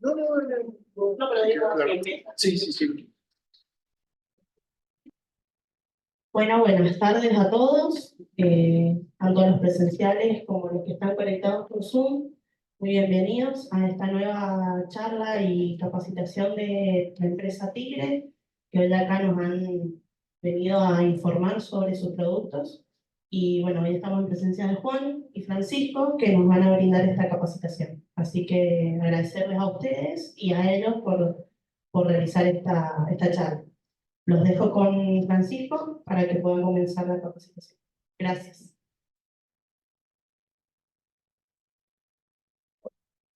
No, no, no. No, pero digo, sí, sí, sí. Bueno, buenas tardes a todos, tanto los presenciales como los que están conectados por Zoom. Muy bienvenidos a esta nueva charla y capacitación de la empresa Tigre, que hoy acá nos han venido a informar sobre sus productos. Y bueno, hoy estamos en presencia de Juan y Francisco, que nos van a brindar esta capacitación. Así que agradecerles a ustedes y a ellos por realizar esta charla. Los dejo con Francisco para que puedan comenzar la capacitación. Gracias.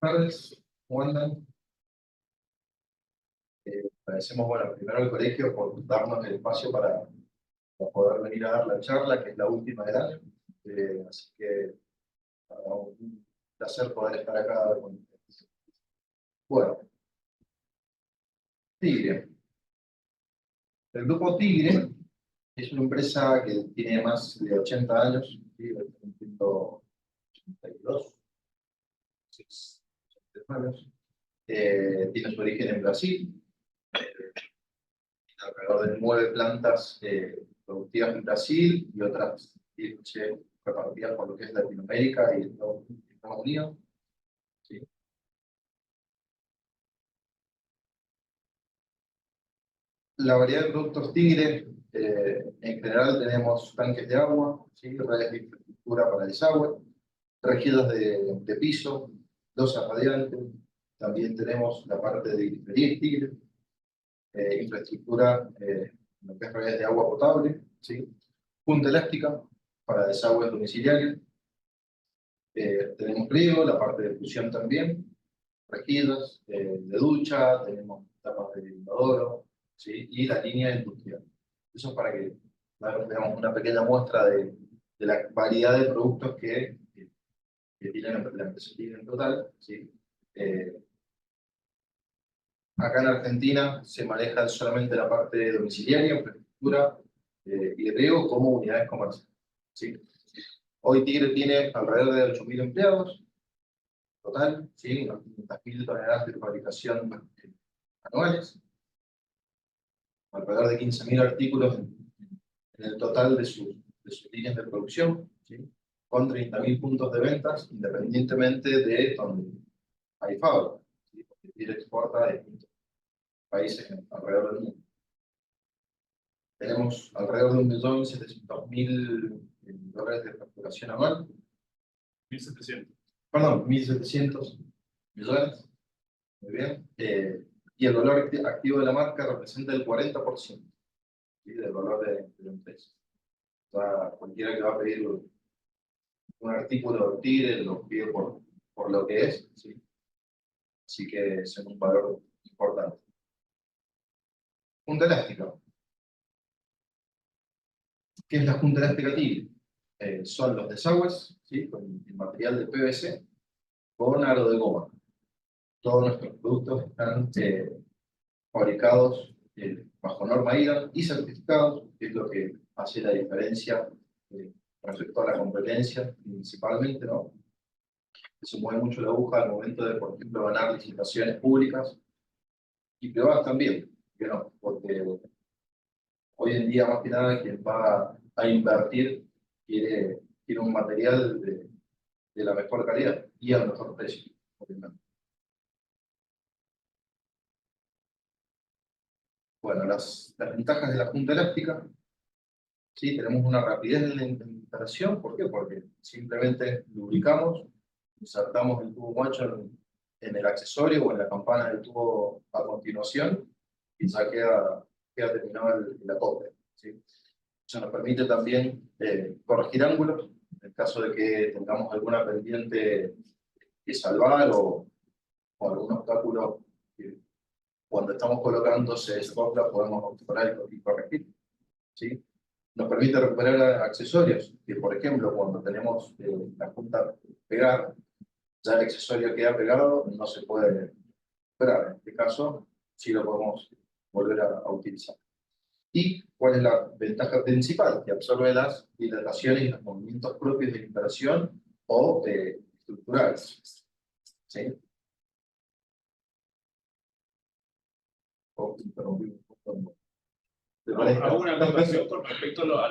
Buenas tardes, ¿cómo andan? Agradecemos, bueno, primero al colegio por darnos el espacio para poder venir a dar la charla, que es la última del año. Así que, un placer poder estar acá con ustedes. Bueno, Tigre. El grupo Tigre es una empresa que tiene más de 80 años, ¿sí? Cumpliendo 82, 80 años. Tiene su origen en Brasil. Alrededor de 9 plantas productivas en Brasil y otras 10 repartidas por lo que es Latinoamérica y Estados Unidos. ¿Sí? La variedad de productos Tigre, en general tenemos tanques de agua, ¿sí? Redes de infraestructura para desagüe, rejillas de piso, losas radiantes, también tenemos la parte de grifería Tigre, infraestructura, lo que es redes de agua potable, ¿sí? Punta elástica para desagües domiciliarios, tenemos riego, la parte de fusión también, rejillas de ducha, tenemos tapas de inodoro, ¿sí? Y la línea industrial. Eso es para que veamos una pequeña muestra de la variedad de productos que tiene la empresa Tigre en total, ¿sí? Acá en Argentina se maneja solamente la parte domiciliaria, infraestructura y riego como unidades comerciales, ¿sí? Hoy Tigre tiene alrededor de 8.000 empleados total, ¿sí? Unas 500.000 toneladas de fabricación anuales, alrededor de 15.000 artículos en el total de sus líneas de producción, ¿sí? Con 30.000 puntos de ventas, independientemente de donde hay fábrica, ¿sí? Porque Tigre exporta a distintos países alrededor del mundo. Tenemos alrededor de 1.700.000 dólares de facturación anual. 1.700. Perdón, 1.700 millones. Muy bien. Y el valor activo de la marca representa el 40%, ¿sí? Del valor de la empresa. O sea, cualquiera que va a pedir un artículo de Tigre lo pide por lo que es, ¿sí? Así que es un valor importante. Punta elástica. ¿Qué es la junta elástica Tigre? Son los desagües, ¿sí? Con el material de PVC con aro de goma. Todos nuestros productos están fabricados bajo norma IRA y certificados, que es lo que hace la diferencia respecto a la competencia principalmente, ¿no? Se mueve mucho la aguja al momento de, por ejemplo, ganar licitaciones públicas y privadas también, ¿no? Porque hoy en día, más que nada, quien va a invertir quiere un material de la mejor calidad y al mejor precio, obviamente. Bueno, las ventajas de la punta elástica, ¿sí? Tenemos una rapidez en la implementación. ¿Por qué? Porque simplemente lubricamos, insertamos el tubo macho en el accesorio o en la campana del tubo a continuación y ya queda terminado el acople, ¿sí? Eso nos permite también corregir ángulos en el caso de que tengamos alguna pendiente que salvar o algún obstáculo que cuando estamos colocando se desacopla, podemos obturar y corregir, ¿sí? Nos permite recuperar accesorios, que por ejemplo cuando tenemos la punta pegada, ya el accesorio queda pegado, no se puede recuperar. En este caso, sí lo podemos volver a utilizar. ¿Y cuál es la ventaja principal? Que absorbe las dilataciones y los movimientos propios de la instalación o estructurales. ¿Sí? Interrumpí un poco. ¿Te parece? Hago una acotación con respecto a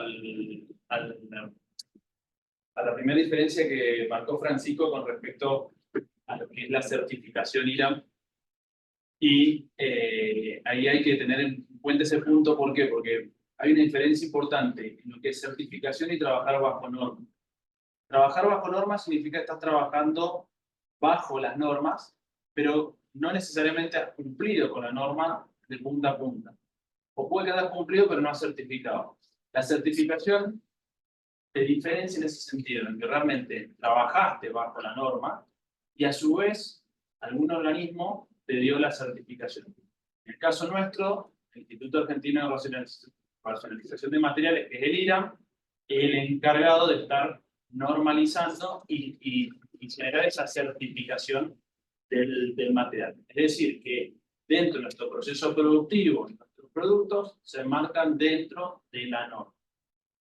la primera diferencia que marcó Francisco con respecto a lo que es la certificación IRAM. Y ahí hay que tener en cuenta ese punto. ¿Por qué? Porque hay una diferencia importante en lo que es certificación y trabajar bajo norma. Trabajar bajo normas significa que estás trabajando bajo las normas, pero no necesariamente has cumplido con la norma de punta a punta. O puede que hayas cumplido, pero no has certificado. La certificación te diferencia en ese sentido, en que realmente trabajaste bajo la norma y a su vez algún organismo te dio la certificación. En el caso nuestro, el Instituto Argentino de Racionalización de Materiales, que es el IRAM, es el encargado de estar normalizando y generar esa certificación del material. Es decir, que dentro de nuestro proceso productivo, nuestros productos se marcan dentro de la norma.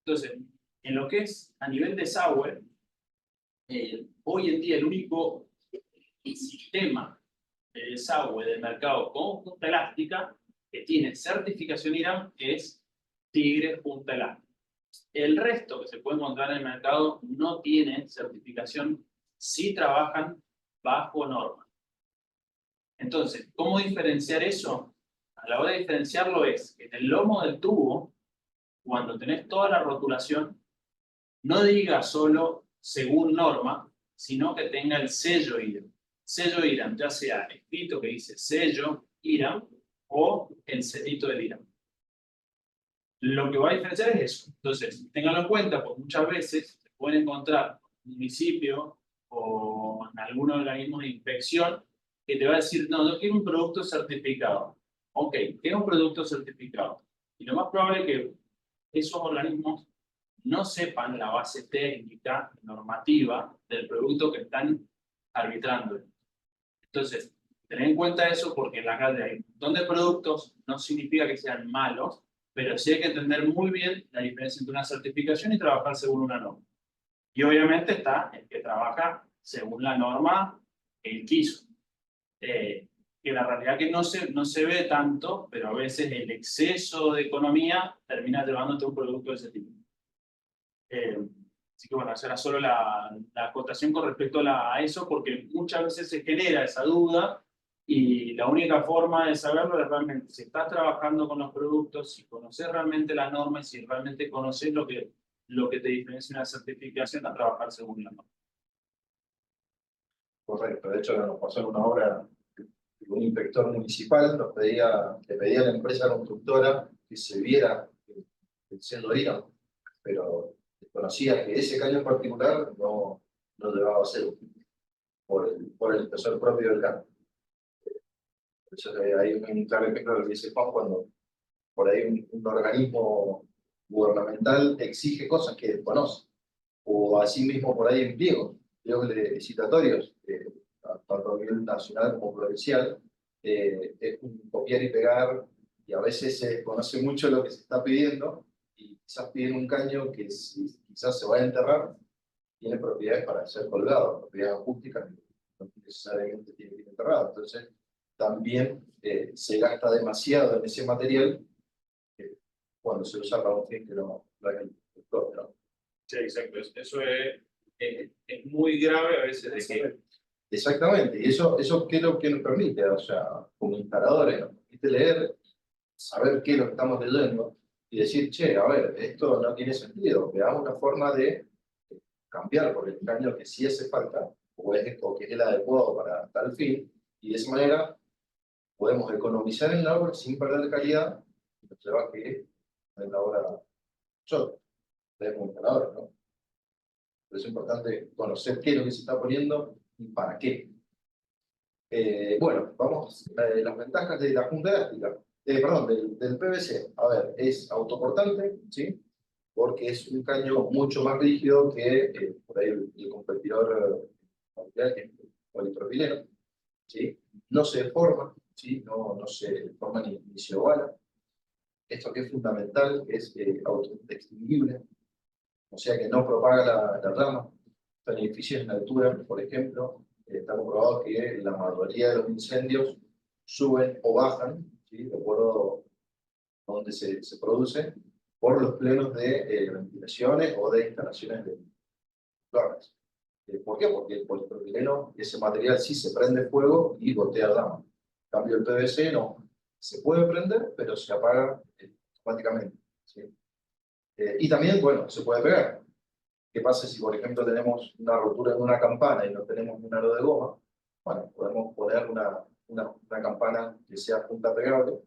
Entonces, en lo que es a nivel desagüe, hoy en día el único sistema de desagüe del mercado con punta elástica que tiene certificación IRAM es Tigre Punta Elástica. El resto que se puede encontrar en el mercado no tiene certificación, sí trabajan bajo norma. Entonces, ¿cómo diferenciar eso? A la hora de diferenciarlo es que en el lomo del tubo, cuando tenés toda la rotulación, no diga solo según norma, sino que tenga el sello IRAM. Sello IRAM, ya sea escrito que dice sello IRAM o el sellito del IRAM. Lo que va a diferenciar es eso. Entonces, ténganlo en cuenta, porque muchas veces se pueden encontrar en un municipio o en algún organismo de inspección que te va a decir, no, yo quiero un producto certificado. Ok, ¿qué es un producto certificado? Y lo más probable es que esos organismos no sepan la base técnica, normativa del producto que están arbitrando. Entonces, tened en cuenta eso porque en la calle hay un montón de productos, no significa que sean malos, pero sí hay que entender muy bien la diferencia entre una certificación y trabajar según una norma. Y obviamente está el que trabaja según la norma que él quiso. Que la realidad que no se ve tanto, pero a veces el exceso de economía termina llevándote a un producto de ese tipo. Así que bueno, esa era solo la acotación con respecto a eso, porque muchas veces se genera esa duda y la única forma de saberlo es realmente si estás trabajando con los productos, si conoces realmente la norma y si realmente conoces lo que te diferencia una certificación a trabajar según la norma. Correcto, de hecho nos pasó en una obra que un inspector municipal le pedía a la empresa constructora que se viera el sello IRAM, pero desconocía que ese caño en particular no llevaba sello por el espesor propio del caño. Entonces hay un claro ejemplo de lo que dice Juan cuando por ahí un organismo gubernamental exige cosas que desconoce, o asimismo por ahí en pliegos licitatorios, tanto a nivel nacional como provincial, es un copiar y pegar, y a veces se desconoce mucho lo que se está pidiendo, y quizás piden un caño que quizás se va a enterrar, tiene propiedades para ser colgado, propiedades acústicas, no necesariamente tiene que ir enterrado. Entonces, también se gasta demasiado en ese material cuando se usa para un fin que no es el productor, ¿no? Sí, exacto. Eso es muy grave a veces de que... Exactamente, y eso ¿qué es lo que nos permite? O sea, como instaladores, nos permite leer, saber qué es lo que estamos leyendo, y decir, che, a ver, esto no tiene sentido, veamos una forma de cambiar por el caño que sí hace falta, o que es el adecuado para tal fin, y de esa manera podemos economizar en la obra sin perder calidad, y nos lleva a que en la obra nosotros, como instaladores, ¿no? Pero es importante conocer qué es lo que se está poniendo y para qué. Bueno, vamos, las ventajas de la punta elástica, perdón, del PVC. A ver, es autoportante, ¿sí? Porque es un caño mucho más rígido que por ahí el competidor mundial, que es el polipropileno, ¿sí? No se deforma, ¿sí? No se deforma ni se ovala. esto que es fundamental, es autoextinguible, o sea que no propaga la llama. En edificios en altura, por ejemplo, está comprobado que la mayoría de los incendios suben o bajan, ¿sí? De acuerdo a donde se produce, por los plenos de ventilaciones o de instalaciones de plagas. ¿Por qué? Porque el polipropileno, ese material sí se prende fuego y gotea llama. En cambio el PVC no. Se puede prender, pero se apaga automáticamente, ¿sí? Y también, bueno, se puede pegar. ¿Qué pasa si, por ejemplo, tenemos una rotura en una campana y no tenemos un aro de goma? Bueno, podemos poner una campana que sea punta pegable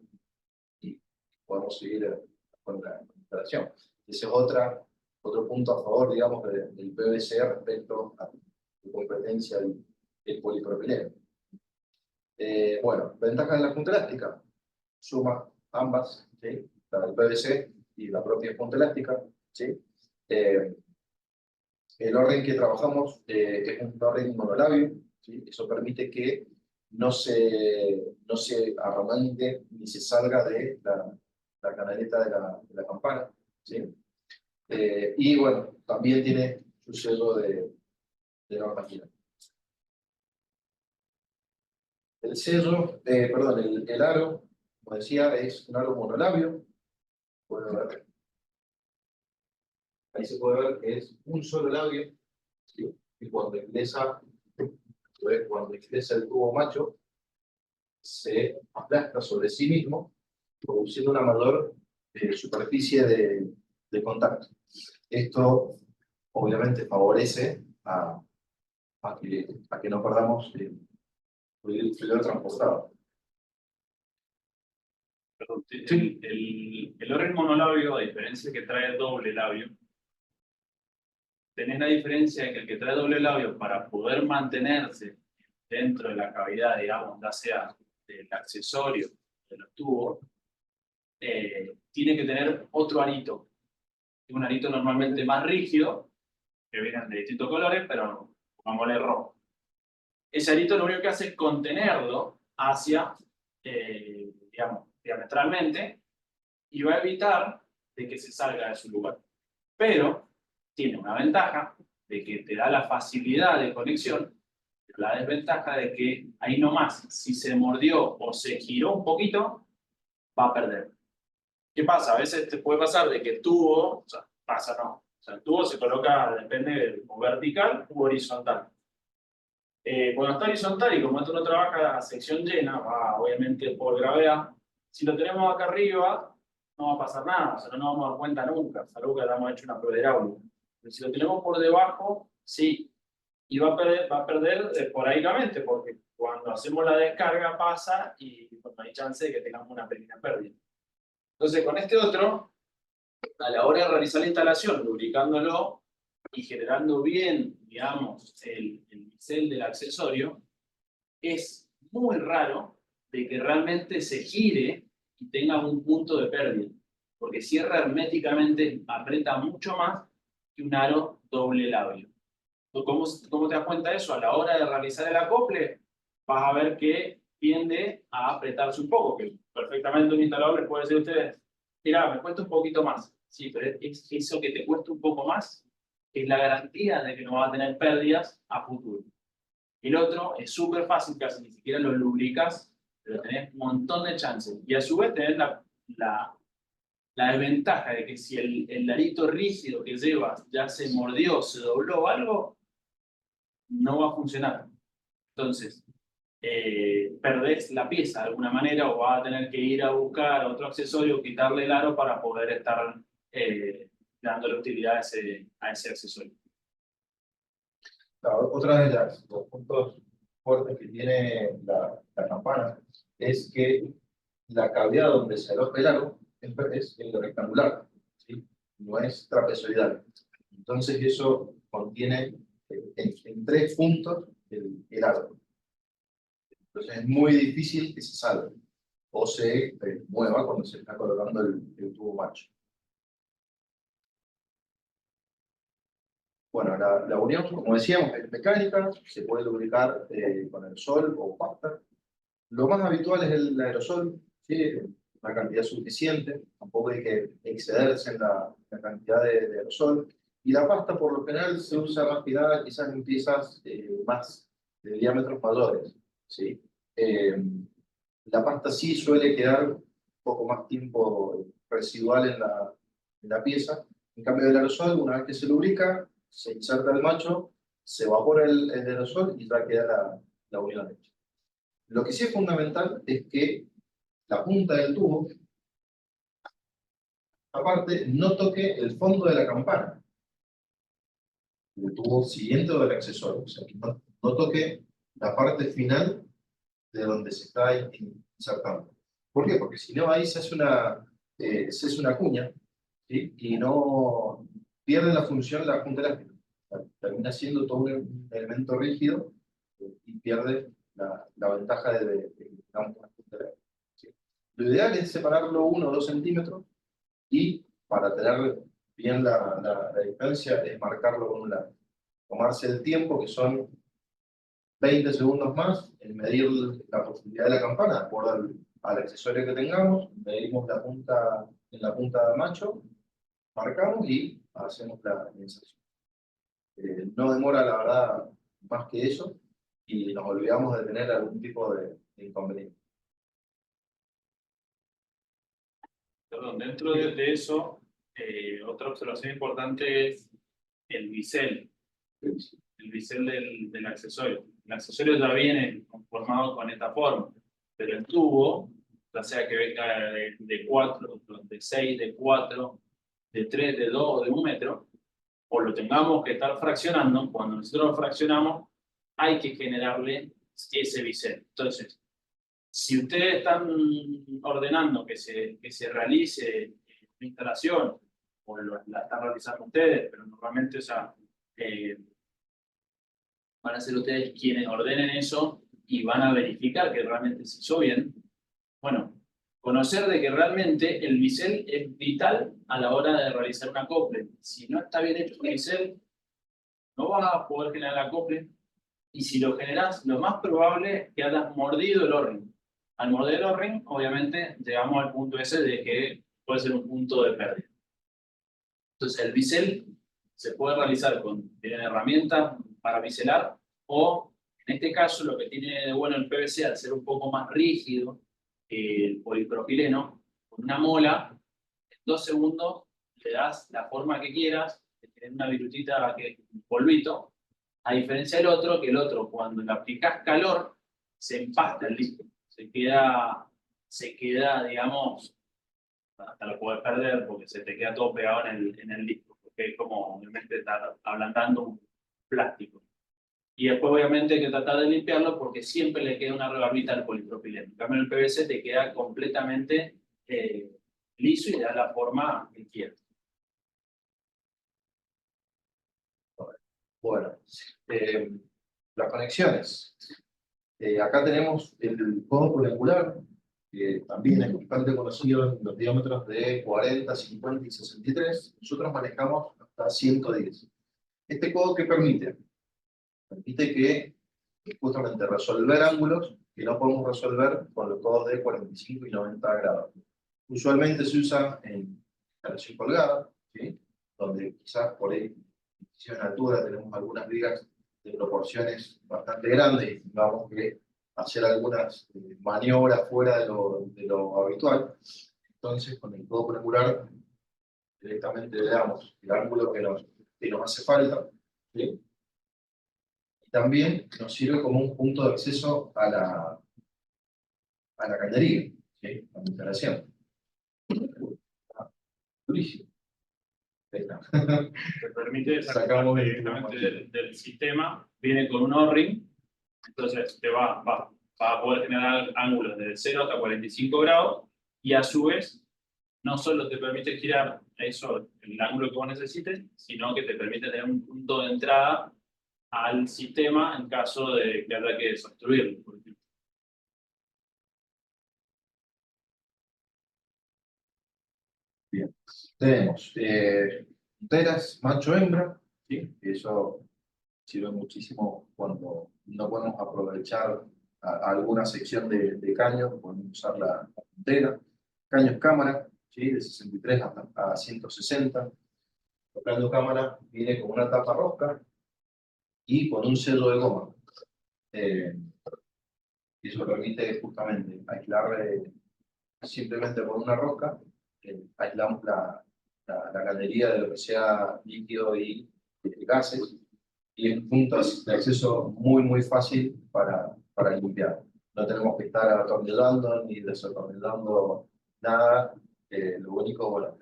y podemos seguir con la instalación. Ese es otro punto a favor, digamos, del PVC respecto a la competencia del polipropileno. Bueno, ventajas de la punta elástica. Suma ambas, ¿sí? La del PVC y la propia punta elástica, ¿sí? El orden que trabajamos es un orden monolabio, ¿sí? Eso permite que no se arremanguen ni se salga de la canaleta de la campana, ¿sí? Y bueno, también tiene su sello de norma final. El sello, perdón, el aro, como decía, es un aro monolabio. Pueden ver. Ahí se puede ver que es un solo labio, ¿sí? Y cuando ingresa el tubo macho, se aplasta sobre sí mismo, produciendo una mayor superficie de contacto. Esto obviamente favorece a que no perdamos el fluido transportado. Perdón, el orden monolabio, a diferencia que trae doble labio, tenés la diferencia de que el que trae doble labio, para poder mantenerse dentro de la cavidad, digamos, ya sea del accesorio de los tubos, tiene que tener otro arito. Un arito normalmente más rígido, que vienen de distintos colores, pero pongámosle rojo. Ese arito lo único que hace es contenerlo hacia, digamos, diametralmente, y va a evitar de que se salga de su lugar. Pero tiene una ventaja de que te da la facilidad de conexión, pero la desventaja de que ahí nomás, si se mordió o se giró un poquito, va a perder. ¿Qué pasa? A veces te puede pasar de que el tubo, o sea, pasa no, o sea, el tubo se coloca, depende de vertical u horizontal. Cuando está horizontal y como esto no trabaja a sección llena, va obviamente por gravedad, si lo tenemos acá arriba, no va a pasar nada, o sea, no nos vamos a dar cuenta nunca, salvo que hayamos hecho una prueba hidráulica. Pero si lo tenemos por debajo, sí, y va a perder esporádicamente, porque cuando hacemos la descarga pasa y no hay chance de que tengamos una pequeña pérdida. Entonces, con este otro, a la hora de realizar la instalación, lubricándolo y generando bien, digamos, el bisel del accesorio, es muy raro de que realmente se gire y tenga un punto de pérdida, porque cierra herméticamente, aprieta mucho más que un aro doble labio. ¿Cómo te das cuenta de eso? A la hora de realizar el acople, vas a ver que tiende a apretarse un poco, que perfectamente un instalador les puede decir a ustedes, mira, me cuesta un poquito más. Sí, pero es eso que te cuesta un poco más, es la garantía de que no vas a tener pérdidas a futuro. El otro es súper fácil, casi ni siquiera lo lubricas, pero tenés un montón de chances. Y a su vez tenés la desventaja de que si el arito rígido que llevas ya se mordió, se dobló o algo, no va a funcionar. Entonces, perdés la pieza de alguna manera o vas a tener que ir a buscar otro accesorio o quitarle el aro para poder estar dándole utilidad a ese accesorio. Otra de los puntos fuertes que tiene la campana es que la cavidad donde se aloja el aro es rectangular, ¿sí? No es trapezoidal. Entonces eso contiene en 3 puntos el aro. Entonces es muy difícil que se salga o se mueva cuando se está colocando el tubo macho. Bueno, la unión, como decíamos, es mecánica, se puede lubricar con aerosol o pasta. Lo más habitual es el aerosol, ¿sí? una cantidad suficiente, tampoco hay que excederse en la cantidad de aerosol. Y la pasta por lo general se usa más que nada quizás en piezas más de diámetros mayores, ¿sí? La pasta sí suele quedar un poco más tiempo residual en la pieza. En cambio del aerosol, una vez que se lubrica, se inserta el macho, se evapora el aerosol y ya queda la unión hecha. Lo que sí es fundamental es que la punta del tubo, aparte, no toque el fondo de la campana, el tubo siguiente o del accesorio, o sea, que no toque la parte final de donde se está insertando. ¿Por qué? Porque si no, ahí se hace una cuña, ¿sí? Y no pierde la función la punta elástica. Termina siendo todo un elemento rígido y pierde la ventaja de digamos, la punta elástica, ¿sí? Lo ideal es separarlo 1 o 2 centímetros y para tener bien la distancia es marcarlo con un lápiz. Tomarse el tiempo, que son 20 segundos más, en medir la profundidad de la campana, de acuerdo al accesorio que tengamos, medimos en la punta de macho, marcamos y hacemos la inserción. No demora, la verdad, más que eso, y nos olvidamos de tener algún tipo de inconveniente. Perdón, dentro de eso, otra observación importante es el bisel. El bisel del accesorio. El accesorio ya viene conformado con esta forma, pero el tubo, ya sea que venga de 4, de 6, de 4, de 3, de 2 o de 1 metro, o lo tengamos que estar fraccionando, cuando nosotros lo fraccionamos, hay que generarle ese bisel. Entonces, si ustedes están ordenando que se realice una instalación, o la están realizando ustedes, pero normalmente, o sea, van a ser ustedes quienes ordenen eso y van a verificar que realmente se hizo bien. Bueno, conocer de que realmente el bisel es vital a la hora de realizar un acople. Si no está bien hecho el bisel, no vas a poder generar acople. Y si lo generas, lo más probable es que hayas mordido el O-ring. Al morder el O-ring, obviamente, llegamos al punto ese de que puede ser un punto de pérdida. Entonces, el bisel se puede realizar con herramientas para biselar, o en este caso lo que tiene de bueno el PVC, al ser un poco más rígido que el polipropileno, con una mola, en 2 segundos le das la forma que quieras, tienes una virutita que es un polvito, a diferencia del otro, que el otro cuando le aplicas calor, se empasta el disco, se queda, digamos, hasta lo puedes perder porque se te queda todo pegado en el disco, porque es como obviamente estar ablandando un plástico. Y después obviamente hay que tratar de limpiarlo porque siempre le queda una rebarbita al polipropileno. En cambio el PVC te queda completamente liso y da la forma que quieras. Bueno, las conexiones. Acá tenemos el codo polengular, que también es bastante conocido en los diámetros de 40, 50 y 63. Nosotros manejamos hasta 110. ¿Este codo qué permite? Permite que justamente resolver ángulos que no podemos resolver con los codos de 45 y 90 grados. Usualmente se usa en instalación colgada, ¿sí? Donde quizás por ahí en altura tenemos algunas vigas de proporciones bastante grandes y tengamos que hacer algunas maniobras fuera de lo habitual. Entonces, con el codo polengular directamente le damos el ángulo que nos hace falta, ¿sí? Y también nos sirve como un punto de acceso a la cañería, ¿sí? A la instalación. Durísimo. Ahí está. Te permite sacar Sacamos directamente del sistema, viene con un O-ring, entonces te va a poder generar ángulos desde 0 hasta 45 grados, y a su vez, no solo te permite girar eso, el ángulo que vos necesites, sino que te permite tener un punto de entrada al sistema en caso de que haya que desobstruirlo, por ejemplo. Bien. Tenemos punteras macho-hembra, ¿sí? Eso sirve muchísimo cuando no podemos aprovechar alguna sección de caño, podemos usar la puntera. caños cámara, ¿sí? De 63 a 160. El caño cámara viene con una tapa rosca y con un sello de goma. Y eso permite justamente aislar simplemente con una rosca, aislamos la galería de lo que sea líquido y gases, y es un punto de acceso muy fácil para limpiar. No tenemos que estar atornillando ni desatornillando nada. Lo único, bueno,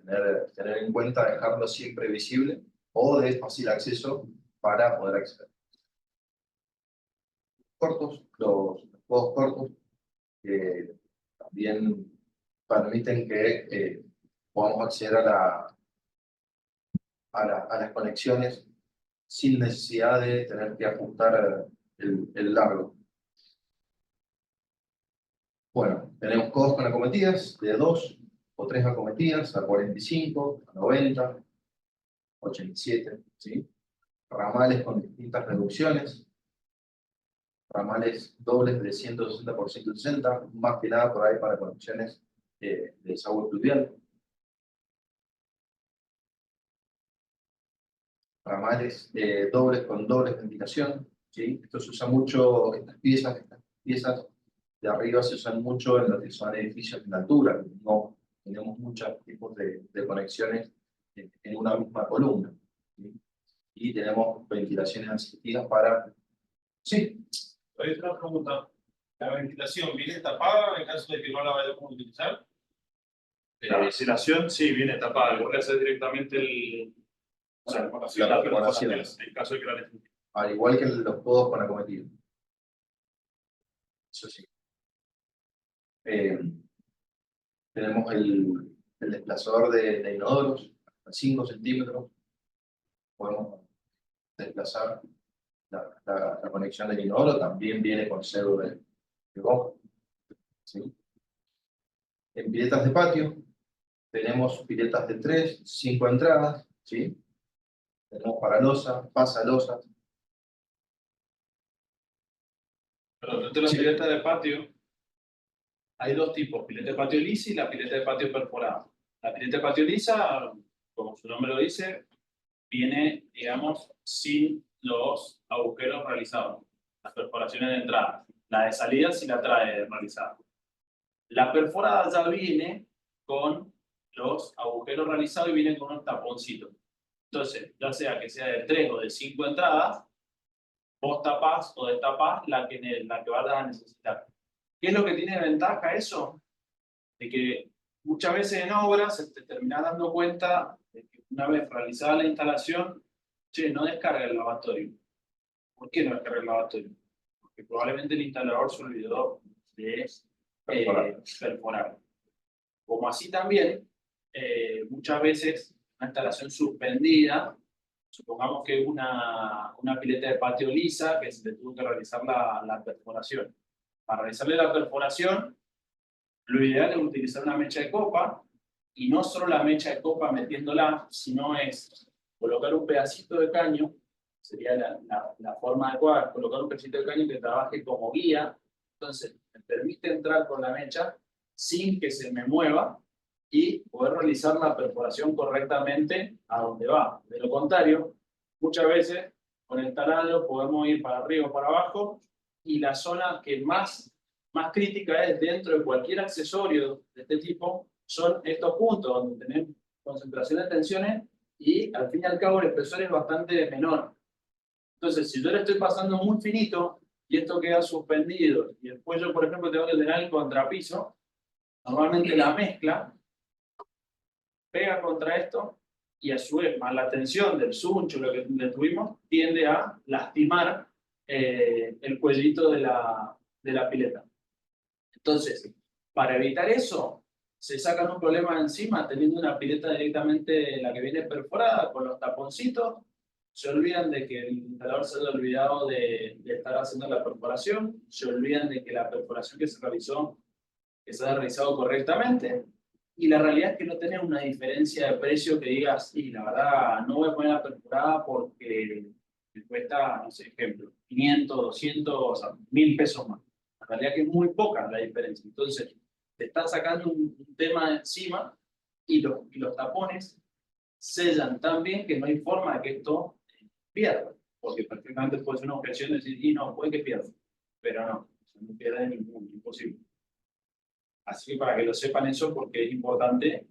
tener en cuenta dejarlo siempre visible o de fácil acceso para poder acceder. Cortos, los juegos cortos también permiten que podamos acceder a las conexiones sin necesidad de tener que ajustar el largo. Bueno, tenemos codos con acometidas de 2 o 3 acometidas a 45, a 90, 87, ¿sí? Ramales con distintas reducciones, ramales dobles de 160 por 160, más que nada por ahí para conexiones de desagüe pluvial. Ramales dobles con doble ventilación, ¿sí? Esto se usa mucho, estas piezas de arriba se usan mucho en los que son edificios de altura, no tenemos muchos tipos de conexiones en una misma columna, ¿sí? Y tenemos ventilaciones asistidas para... Sí. Hay otra pregunta. ¿La ventilación viene tapada en caso de que no la vayamos a utilizar? La ventilación sí viene tapada, vos le haces directamente La la perforación. en caso de que la necesites. Al igual que los codos con acometido. Eso sí. Tenemos el desplazador de inodoros, hasta 5 centímetros. Podemos desplazar la conexión del inodoro, también viene con cero de goma. ¿Sí? En piletas de patio, tenemos piletas de 3, 5 entradas, ¿sí? Tenemos paralosa, pasalosas. Pero dentro de la pileta de patio hay dos tipos, pileta de patio lisa y la pileta de patio perforada. La pileta de patio lisa, como su nombre lo dice, viene, digamos, sin los agujeros realizados, las perforaciones de entrada. La de salida sí la trae realizada. La perforada ya viene con los agujeros realizados y viene con unos taponcitos. Entonces, ya sea que sea de 3 o de 5 entradas, vos tapás o destapás la que vas a necesitar. ¿Qué es lo que tiene de ventaja eso? De que muchas veces en obras te terminás dando cuenta de que una vez realizada la instalación, che, no descarga el lavatorio. ¿Por qué no descarga el lavatorio? Porque probablemente el instalador se olvidó de perforar. Como así también, muchas veces una instalación suspendida, supongamos que una pileta de patio lisa, que se le tuvo que realizar la perforación. Para realizarle la perforación, lo ideal es utilizar una mecha de copa, y no solo la mecha de copa metiéndola, sino es colocar un pedacito de caño, sería la forma adecuada, colocar un pedacito de caño que trabaje como guía, entonces me permite entrar con la mecha sin que se me mueva y poder realizar la perforación correctamente a donde va. De lo contrario, muchas veces con el taladro podemos ir para arriba o para abajo, y la zona que más crítica es dentro de cualquier accesorio de este tipo son estos puntos donde tenemos concentración de tensiones y al fin y al cabo el espesor es bastante menor. Entonces, si yo le estoy pasando muy finito y esto queda suspendido y después yo, por ejemplo, tengo que tener el contrapiso, normalmente la mezcla pega contra esto y a su vez más la tensión del suncho, lo que le tuvimos, tiende a lastimar el cuellito de la pileta. Entonces, para evitar eso, se sacan un problema de encima teniendo una pileta directamente la que viene perforada con los taponcitos. Se olvidan de que el instalador se haya olvidado de estar haciendo la perforación, se olvidan de que la perforación que se realizó, que se haya realizado correctamente, y la realidad es que no tenés una diferencia de precio que digas, sí, la verdad, no voy a poner la perforada porque me cuesta, no sé, ejemplo, 500, 200, o sea, 1000 pesos más. La realidad es que es muy poca la diferencia. Entonces, te están sacando un tema de encima y los tapones sellan tan bien que no hay forma de que esto pierda. Porque perfectamente puede ser una objeción de decir, y no, puede que pierda. Pero no pierde ningún, imposible. Así que para que lo sepan eso, porque es importante,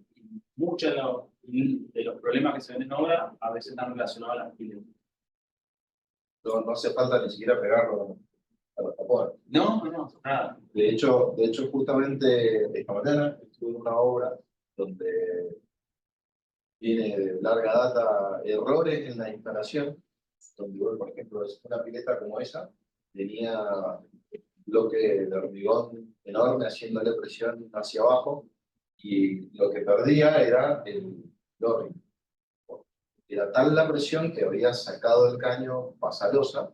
muchos de los problemas que se ven en obra a veces están relacionados a las pilas. No hace falta ni siquiera pegarlo a los tapones. No, nada. De hecho, justamente esta mañana estuve en una obra donde tiene de larga data errores en la instalación, donde, por ejemplo, es una pileta como esa, tenía bloque de hormigón enorme haciéndole presión hacia abajo, y lo que perdía era el lorry. Era tal la presión que había sacado el caño pasalosa.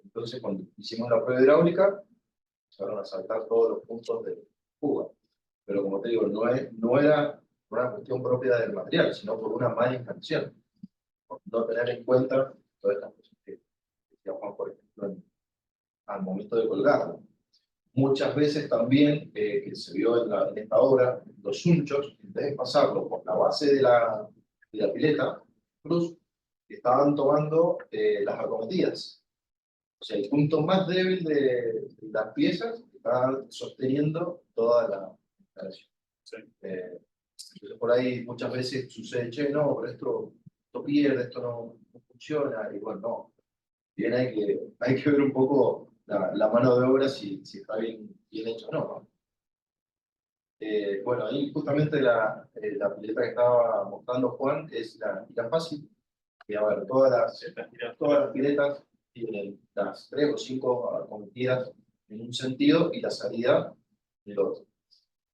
Entonces, cuando hicimos la prueba hidráulica, empezaron a saltar todos los puntos de fuga. Pero como te digo, no era una cuestión propia del material, sino por una mala instalación. Por no tener en cuenta todas estas cosas que decía Juan, por ejemplo, al momento de colgarlo. Muchas veces también, que se vio en esta obra, los unchos, en vez de pasarlo por la base de la pileta, cruz, estaban tomando las acometidas. O sea, el punto más débil de las piezas está sosteniendo toda la instalación. Sí. Entonces por ahí muchas veces sucede, che, no, pero esto pierde, esto no funciona, y bueno, no. Bien, hay que ver un poco la mano de obra si está bien hecho o no. Bueno, ahí justamente la pileta que estaba mostrando Juan es la tira fácil. Y a ver, todas las piletas tienen las 3 o 5 acometidas en un sentido y la salida del otro.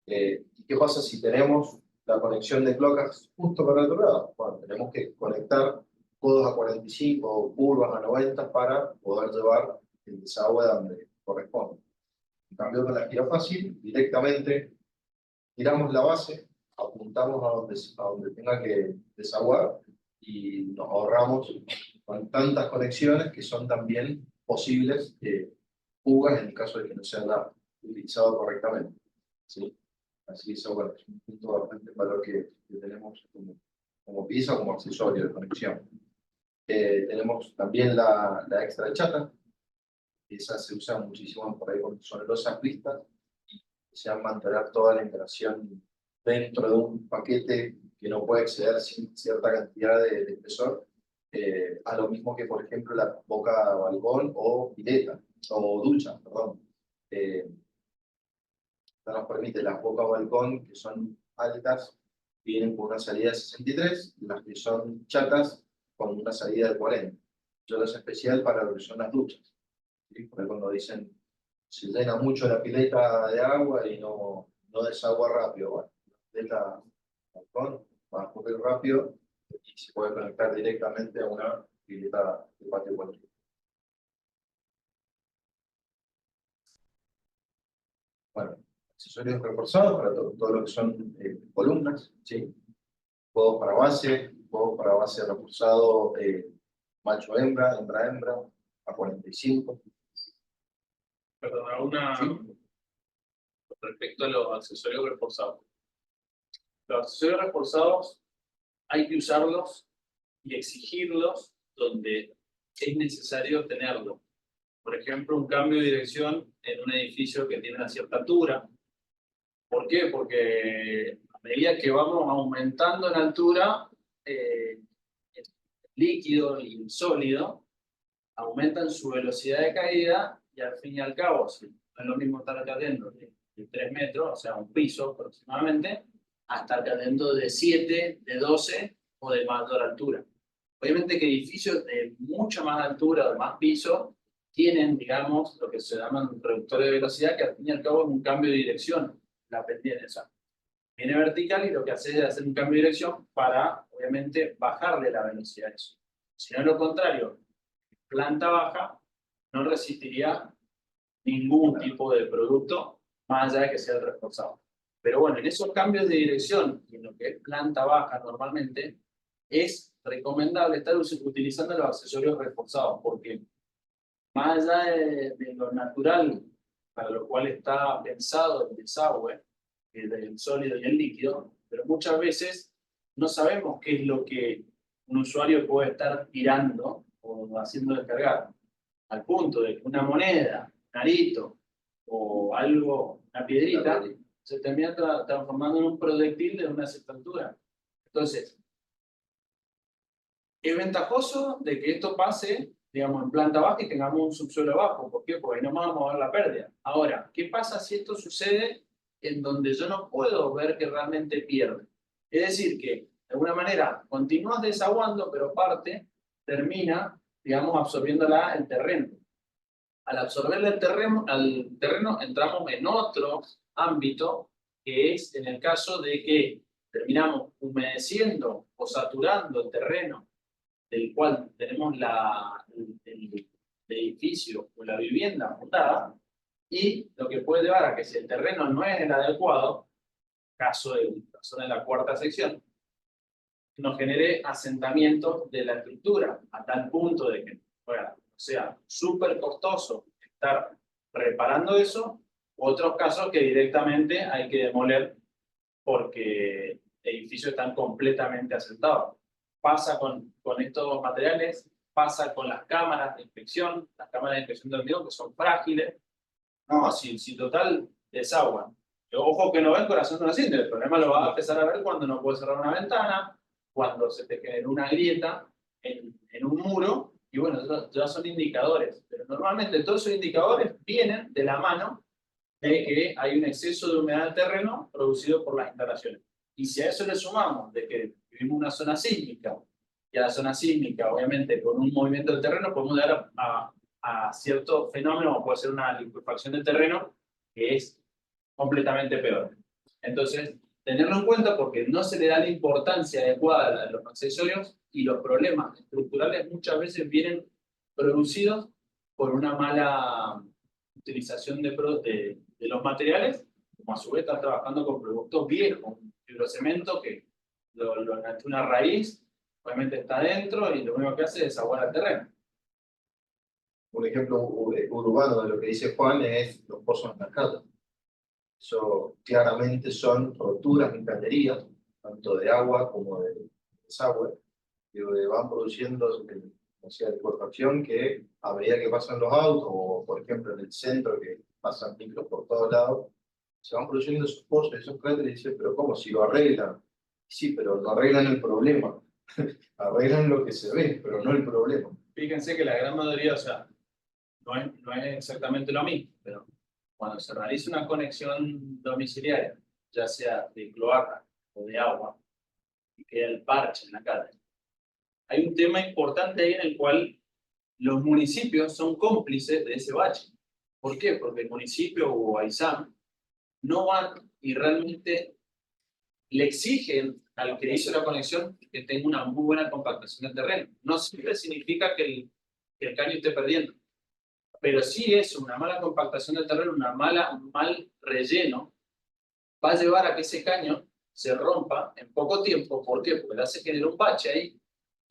¿Y qué pasa si tenemos la conexión de cloacas justo para el otro lado? Bueno, tenemos que conectar codos a 45 o curvas a 90 para poder llevar el desagüe donde corresponde. En cambio, con la gira fácil, directamente tiramos la base, apuntamos a donde tenga que desaguar y nos ahorramos con tantas conexiones que son también posibles fugas en el caso de que no se haya utilizado correctamente. ¿Sí? Así que eso, bueno, es un punto bastante valor que tenemos como pieza, como accesorio de conexión. Tenemos también la extra chata. Esa se usa muchísimo por ahí porque son losas vistas y desean mantener toda la interacción dentro de un paquete que no puede exceder cierta cantidad de espesor, a lo mismo que, por ejemplo, la boca balcón o pileta, o ducha, perdón. Nos permite las bocas balcón, que son altas, vienen con una salida de 63, las que son chatas con una salida de 40. Yo es especial para lo que son las duchas. ¿Sí? Porque cuando dicen, se llena mucho la pileta de agua y no desagua rápido, bueno, la pileta balcón va a escurrir rápido y se puede conectar directamente a una pileta de patio cualquiera. Bueno, accesorios reforzados para todo lo que son columnas, ¿sí? Juegos para base reforzado macho-hembra, hembra-hembra, a 45. Perdón, ¿Sí? respecto a los accesorios reforzados. Los accesorios reforzados hay que usarlos y exigirlos donde es necesario tenerlo. Por ejemplo, un cambio de dirección en un edificio que tiene una cierta altura. ¿Por qué? Porque a medida que vamos aumentando en altura, el líquido y el sólido aumentan su velocidad de caída y al fin y al cabo, si no es lo mismo estar cayendo de 3 metros, o sea, un piso aproximadamente, a estar cayendo de 7, de 12 o de mayor altura. Obviamente que edificios de mucha más altura o de más piso tienen, digamos, lo que se llaman reductores de velocidad, que al fin y al cabo es un cambio de dirección, la pendiente, o sea, viene vertical y lo que hace es hacer un cambio de dirección para, obviamente, bajarle la velocidad a eso. Si no es lo contrario, planta baja no resistiría ningún tipo de producto, más allá de que sea el reforzado. Pero bueno, en esos cambios de dirección, y en lo que es planta baja normalmente, es recomendable estar utilizando los accesorios reforzados, porque más allá de lo natural, para lo cual está pensado el desagüe, del sólido y el líquido, pero muchas veces no sabemos qué es lo que un usuario puede estar tirando o haciendo descargar, al punto de que una moneda, un arito o algo, una piedrita, se termina transformando en un proyectil de una cierta altura. Entonces, es ventajoso de que esto pase, digamos, en planta baja y tengamos un subsuelo bajo. ¿Por qué? Porque ahí no vamos a ver la pérdida. Ahora, ¿qué pasa si esto sucede en donde yo no puedo ver que realmente pierde? Es decir, que de alguna manera continúas desaguando, pero parte termina, digamos, absorbiéndola el terreno. Al absorberle el terreno, al terreno entramos en otro ámbito, que es en el caso de que terminamos humedeciendo o saturando el terreno del cual tenemos el edificio o la vivienda montada, y lo que puede llevar a que si el terreno no es el adecuado, caso de la zona de la cuarta sección, nos genere asentamiento de la estructura, a tal punto de que sea súper costoso estar reparando eso, u otros casos que directamente hay que demoler porque edificios están completamente asentados. Pasa con estos materiales, pasa con las cámaras de inspección de hormigón que son frágiles. No, si total desaguan. Ojo que no ve el corazón de una cinta, el problema lo vas a empezar a ver cuando no puedes cerrar una ventana, cuando se te genera una grieta en un muro, y bueno, ya son indicadores. Pero normalmente todos esos indicadores vienen de la mano de que hay un exceso de humedad del terreno producido por las instalaciones. Y si a eso le sumamos de que vivimos una zona sísmica, y a la zona sísmica, obviamente, con un movimiento del terreno, podemos llegar a cierto fenómeno, o puede ser una liquefacción del terreno, que es completamente peor. Entonces, tenerlo en cuenta porque no se le da la importancia adecuada a los accesorios, y los problemas estructurales muchas veces vienen producidos por una mala utilización de los materiales, como a su vez están trabajando con productos viejos, fibrocemento que una raíz, obviamente está dentro y lo único que hace es desaguar al terreno. Un ejemplo urbano de lo que dice Juan es los pozos mercados. Eso claramente son roturas en cañerías, tanto de agua como de desagüe, que van produciendo liquefacción que a medida que pasan los autos, o por ejemplo en el centro que pasan micros por todos lados, se van produciendo esos pozos, esos cráteres, y dicen, pero ¿cómo? Si lo arreglan. Sí, pero no arreglan el problema. Arreglan lo que se ve, pero no el problema. Fíjense que la gran mayoría, o sea, no es exactamente lo mismo, pero cuando se realiza una conexión domiciliaria, ya sea de cloaca o de agua, y queda el parche en la calle, hay un tema importante ahí en el cual los municipios son cómplices de ese bache. ¿Por qué? Porque el municipio o AISAM no van y realmente le exigen al que hizo la conexión que tenga una muy buena compactación del terreno. No siempre significa que el caño esté perdiendo, pero sí es una mala compactación del terreno, un mal relleno, va a llevar a que ese caño se rompa en poco tiempo. ¿Por qué? Porque le hace generar un bache ahí,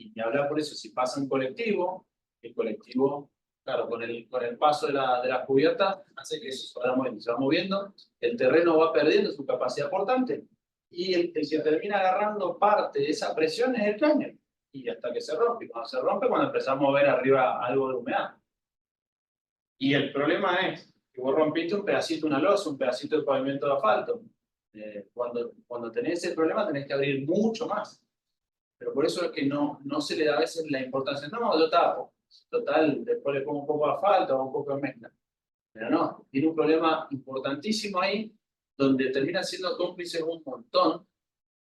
y ni hablar por eso si pasa un colectivo, el colectivo, claro, con el paso de la cubierta, hace que eso se va moviendo, el terreno va perdiendo su capacidad portante, y el que termina agarrando parte de esa presión es el caño, y hasta que se rompe. Y cuando se rompe, cuando empezamos a ver arriba algo de humedad. Y el problema es que vos rompiste un pedacito, una losa, un pedacito de pavimento de asfalto. Cuando tenés ese problema tenés que abrir mucho más. Pero por eso es que no se le da a veces la importancia. No, yo tapo. Total, después le pongo un poco de asfalto o un poco de mezcla. Pero no, tiene un problema importantísimo ahí, donde termina siendo cómplices un montón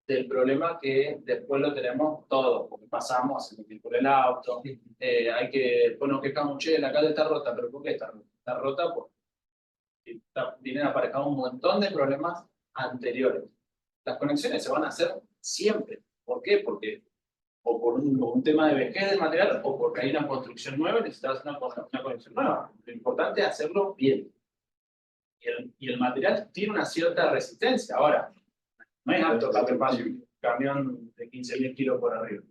del problema que después lo tenemos todos, porque pasamos, hacemos ir por el auto, después nos quejamos, che, la calle está rota, pero ¿por qué está rota? Está rota porque vienen aparejados un montón de problemas anteriores. Las conexiones se van a hacer siempre. ¿Por qué? Porque o por un tema de vejez del material, o porque hay una construcción nueva y necesitas una conexión nueva. Lo importante es hacerlo bien. Y el material tiene una cierta resistencia. Ahora, no es apto para que pase un camión de 15.000 kilos por arriba.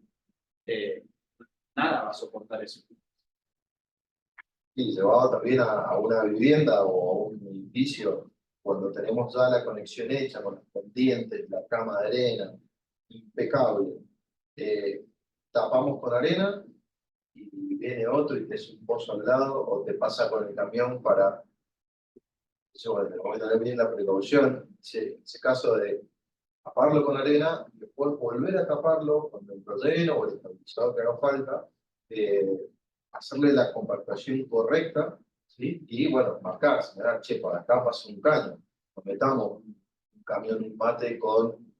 Nada va a soportar eso. Sí, llevado también a una vivienda o a un edificio, cuando tenemos ya la conexión hecha con las pendientes, la cama de arena, impecable. Tapamos con arena y viene otro y te hace un pozo al lado o te pasa con el camión para, eso, bueno, tenemos que tener bien la precaución, ese caso de taparlo con arena, después volver a taparlo con el relleno o el estabilizador que haga falta, hacerle la compactación correcta, ¿sí? Y bueno, marcar, señalar, che, para acá pasa un caño, nos metamos un camión, un mate con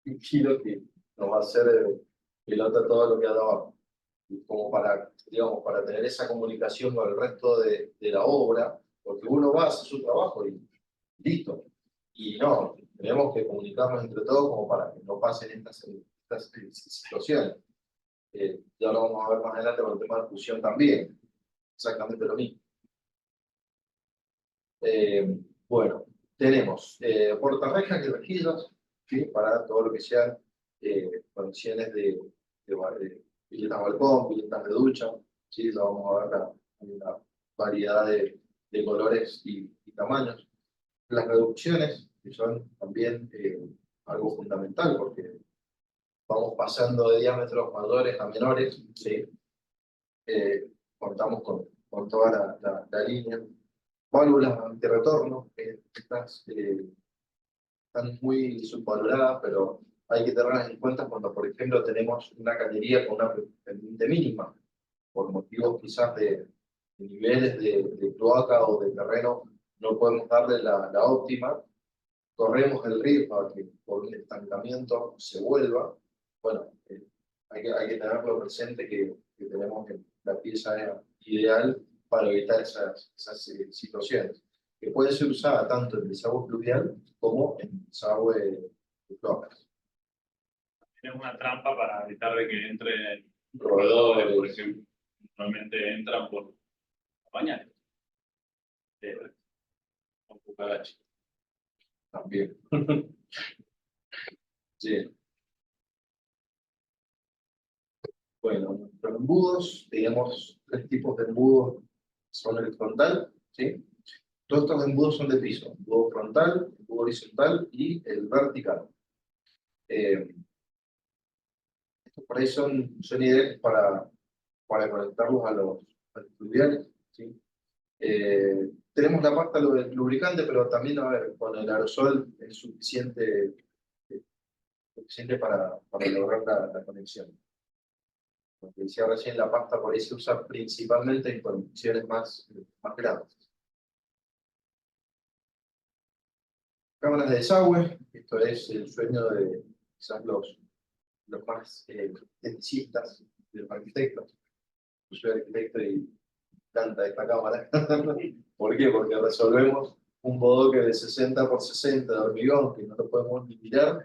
un kilo que nos va a hacer pelota todo lo que hay abajo. Y como para, digamos, para tener esa comunicación con el resto de la obra, porque uno va a hacer su trabajo y listo. Y no, tenemos que comunicarnos entre todos como para que no pasen estas situaciones. Ya lo vamos a ver más adelante con el tema de fusión también. Exactamente lo mismo. Bueno, tenemos portarrejas y rejillas, ¿sí? Para todo lo que sean condiciones de piletas balcón, piletas de ducha, ¿sí? Ya vamos a ver una variedad de colores y tamaños. Las reducciones, que son también algo fundamental, porque vamos pasando de diámetros mayores a menores, ¿sí? Contamos con toda la línea. Válvulas antirretorno, estas están muy subvaloradas, pero hay que tenerlas en cuenta cuando, por ejemplo, tenemos una cañería con una pendiente mínima, por motivos quizás de niveles de cloaca o de terreno, no podemos darle la óptima, corremos el riesgo de que por un estancamiento se vuelva. Bueno, hay que tenerlo presente que tenemos la pieza ideal para evitar esas situaciones, que puede ser usada tanto en desagüe pluvial como en desagüe de cloacas. Es una trampa para evitar de que entren Roedores, roedores, por ejemplo. Normalmente entran por bañar. Con cucarachas. también. Sí. Bueno, los embudos, tenemos 3 tipos de embudos, son el frontal, ¿sí? Todos estos embudos son de piso, embudo frontal, embudo horizontal y el vertical. Estos por ahí son ideales para conectarlos a los fluviales, ¿sí? Tenemos la pasta del lubricante, pero también, a ver, con el aerosol es suficiente para lograr la conexión. Como decía recién, la pasta por ahí se usa principalmente en condiciones más grandes. Cámaras de desagüe, esto es el sueño de quizás los más tecnicistas de los arquitectos. Yo soy arquitecto y me encanta esta cámara. ¿Por qué? Porque resolvemos un bodoque de 60 por 60 de hormigón que no lo podemos ni tirar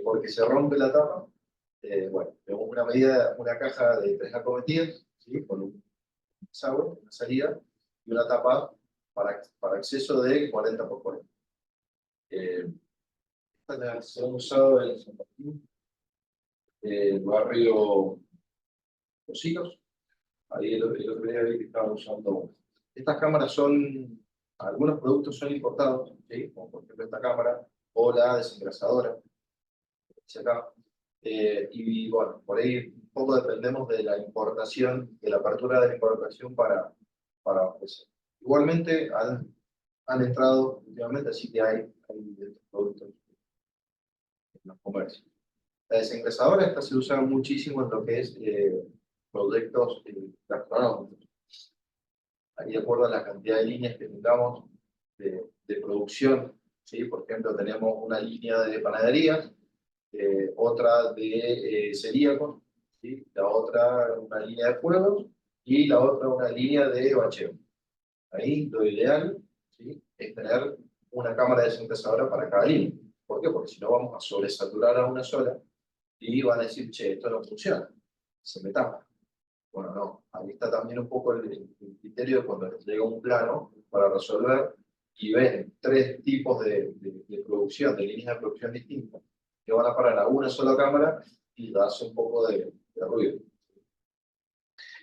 porque se rompe la tapa. Bueno, tenemos una medida, una caja de 3 acometidas, ¿sí? Con un desagüe, una salida y una tapa para acceso de 40 por 40. Estas se han usado en San Martín, el barrio Los Hilos. Ahí el otro día vi que estaban usando. Estas cámaras son, algunos productos son importados, ¿sí? Como por ejemplo esta cámara o la desengrasadora. Acá. Y bueno, por ahí un poco dependemos de la importación, de la apertura de la importación para ofrecer. Igualmente han entrado últimamente, así que hay productos en los comercios. La desengrasadora esta se usa muchísimo en lo que es proyectos gastronómicos. Ahí de acuerdo a la cantidad de líneas que tengamos de producción, ¿sí? Por ejemplo, tenemos una línea de panaderías, otra de celíacos, ¿sí? La otra una línea de fuegos y la otra una línea de bacheo. Ahí lo ideal, ¿sí? Es tener una cámara desengrasadora para cada línea. ¿Por qué? Porque si no vamos a sobresaturar a una sola y van a decir, che, esto no funciona, se me tapa. Bueno, no, ahí está también un poco el criterio de cuando les llega un plano para resolver y ven 3 tipos de producción, de líneas de producción distintas, que van a parar a una sola cámara y darse un poco de ruido.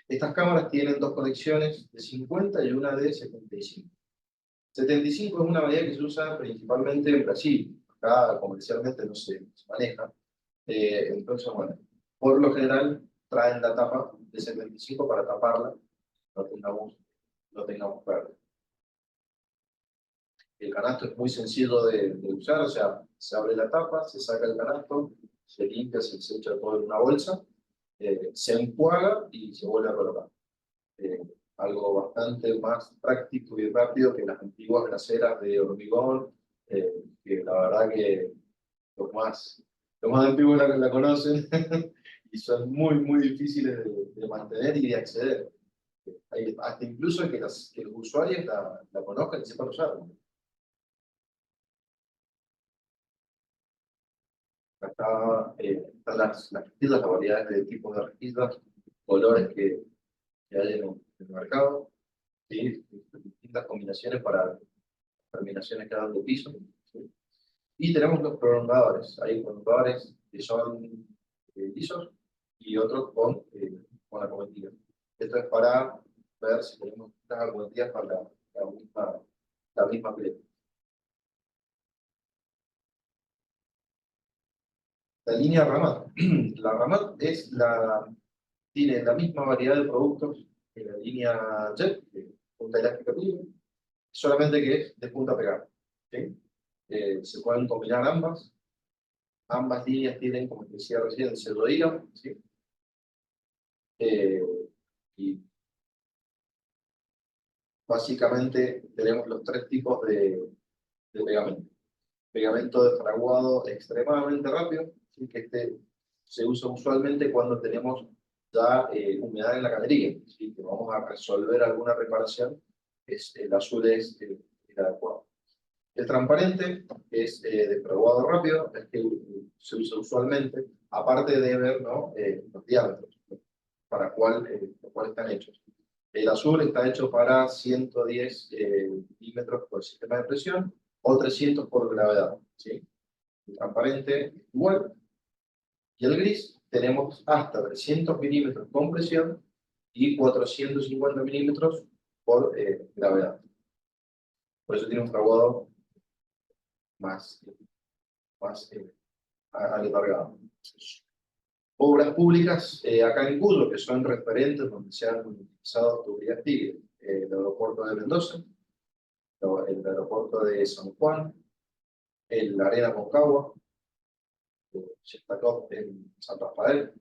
Estas cámaras tienen dos conexiones de 50 y una de 75. 75 es una medida que se usa principalmente en Brasil. Acá comercialmente no se maneja. Entonces, bueno, por lo general traen la tapa de 75 para taparla, no tengamos pérdida. El canasto es muy sencillo de usar, o sea, se abre la tapa, se saca el canasto, se limpia, se echa todo en una bolsa, se enjuaga y se vuelve a colocar. Algo bastante más práctico y rápido que las antiguas braseras de hormigón, que la verdad que los más antiguos la conocen y son muy difíciles de mantener y de acceder. Hasta incluso que los usuarios la conozcan y sepan usarla. Acá están las rejillas, las variedades de tipos de rejillas, colores que hay en el mercado, ¿sí? Distintas combinaciones para terminaciones cada de piso. ¿Sí? Y tenemos los prolongadores. Hay prolongadores que son lisos y otros con la cometida. Esto es para ver si tenemos estas argometillas para la misma piel. La línea Ramat. La Ramat tiene la misma variedad de productos que la línea Jet, de punta elástica libre, solamente que es de punta pegada. ¿Sí? Se pueden combinar ambas. Ambas líneas tienen, como decía recién, el sello de IRAM, ¿sí? Y básicamente tenemos los tres tipos de pegamento. Pegamento de fraguado extremadamente rápido, ¿sí? Que se usa usualmente cuando tenemos ya humedad en la cañería, ¿sí? Que vamos a resolver alguna reparación, el azul es el adecuado. El transparente es de fraguado rápido, es que se usa usualmente, aparte de ver, ¿no? Los diámetros, para cuál están hechos. El azul está hecho para 110 milímetros por sistema de presión o 300 por gravedad, ¿sí? El transparente igual. Y el gris tenemos hasta 300 milímetros con presión y 450 milímetros por gravedad. Por eso tiene un fraguado más aletargado. Obras públicas, acá en Cuyo, que son referentes donde se han utilizado tuberías Tigre, el aeropuerto de Mendoza, el aeropuerto de San Juan, el Arena Concagua, Chestacot en San Rafael.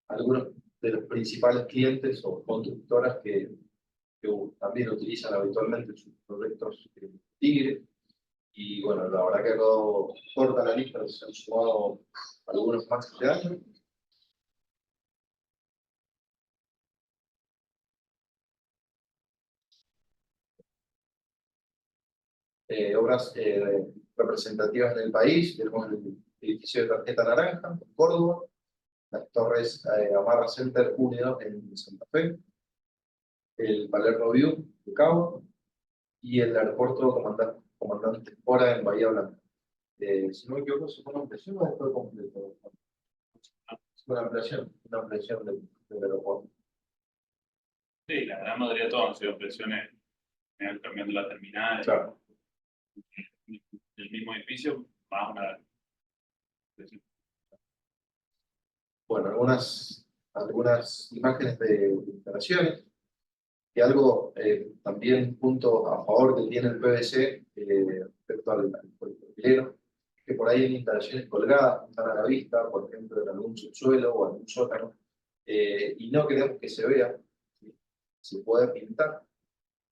Algunos de los principales clientes o constructoras que también utilizan habitualmente sus proyectos Tigre. Y bueno, la verdad que ha quedado corta la lista, se han sumado algunos más este año. Obras representativas en el país, tenemos el edificio de Tarjeta Naranja en Córdoba, las torres Amarra Center 1 y 2 en Santa Fe, el Palermo View de Cabo y el aeropuerto Comandante Espora en Bahía Blanca. Si no me equivoco, ¿se fue una ampliación o fue completo? Una ampliación del aeropuerto. Sí, la gran mayoría de todos han sido presiones cambiando la terminal. Claro. El mismo edificio, más una. Bueno, algunas imágenes de instalaciones. Y algo también punto a favor que tiene el PVC respecto al polipropileno, que por ahí hay instalaciones colgadas, están a la vista, por ejemplo, en algún subsuelo o algún sótano, y no queremos que se vea, ¿sí? Se puede pintar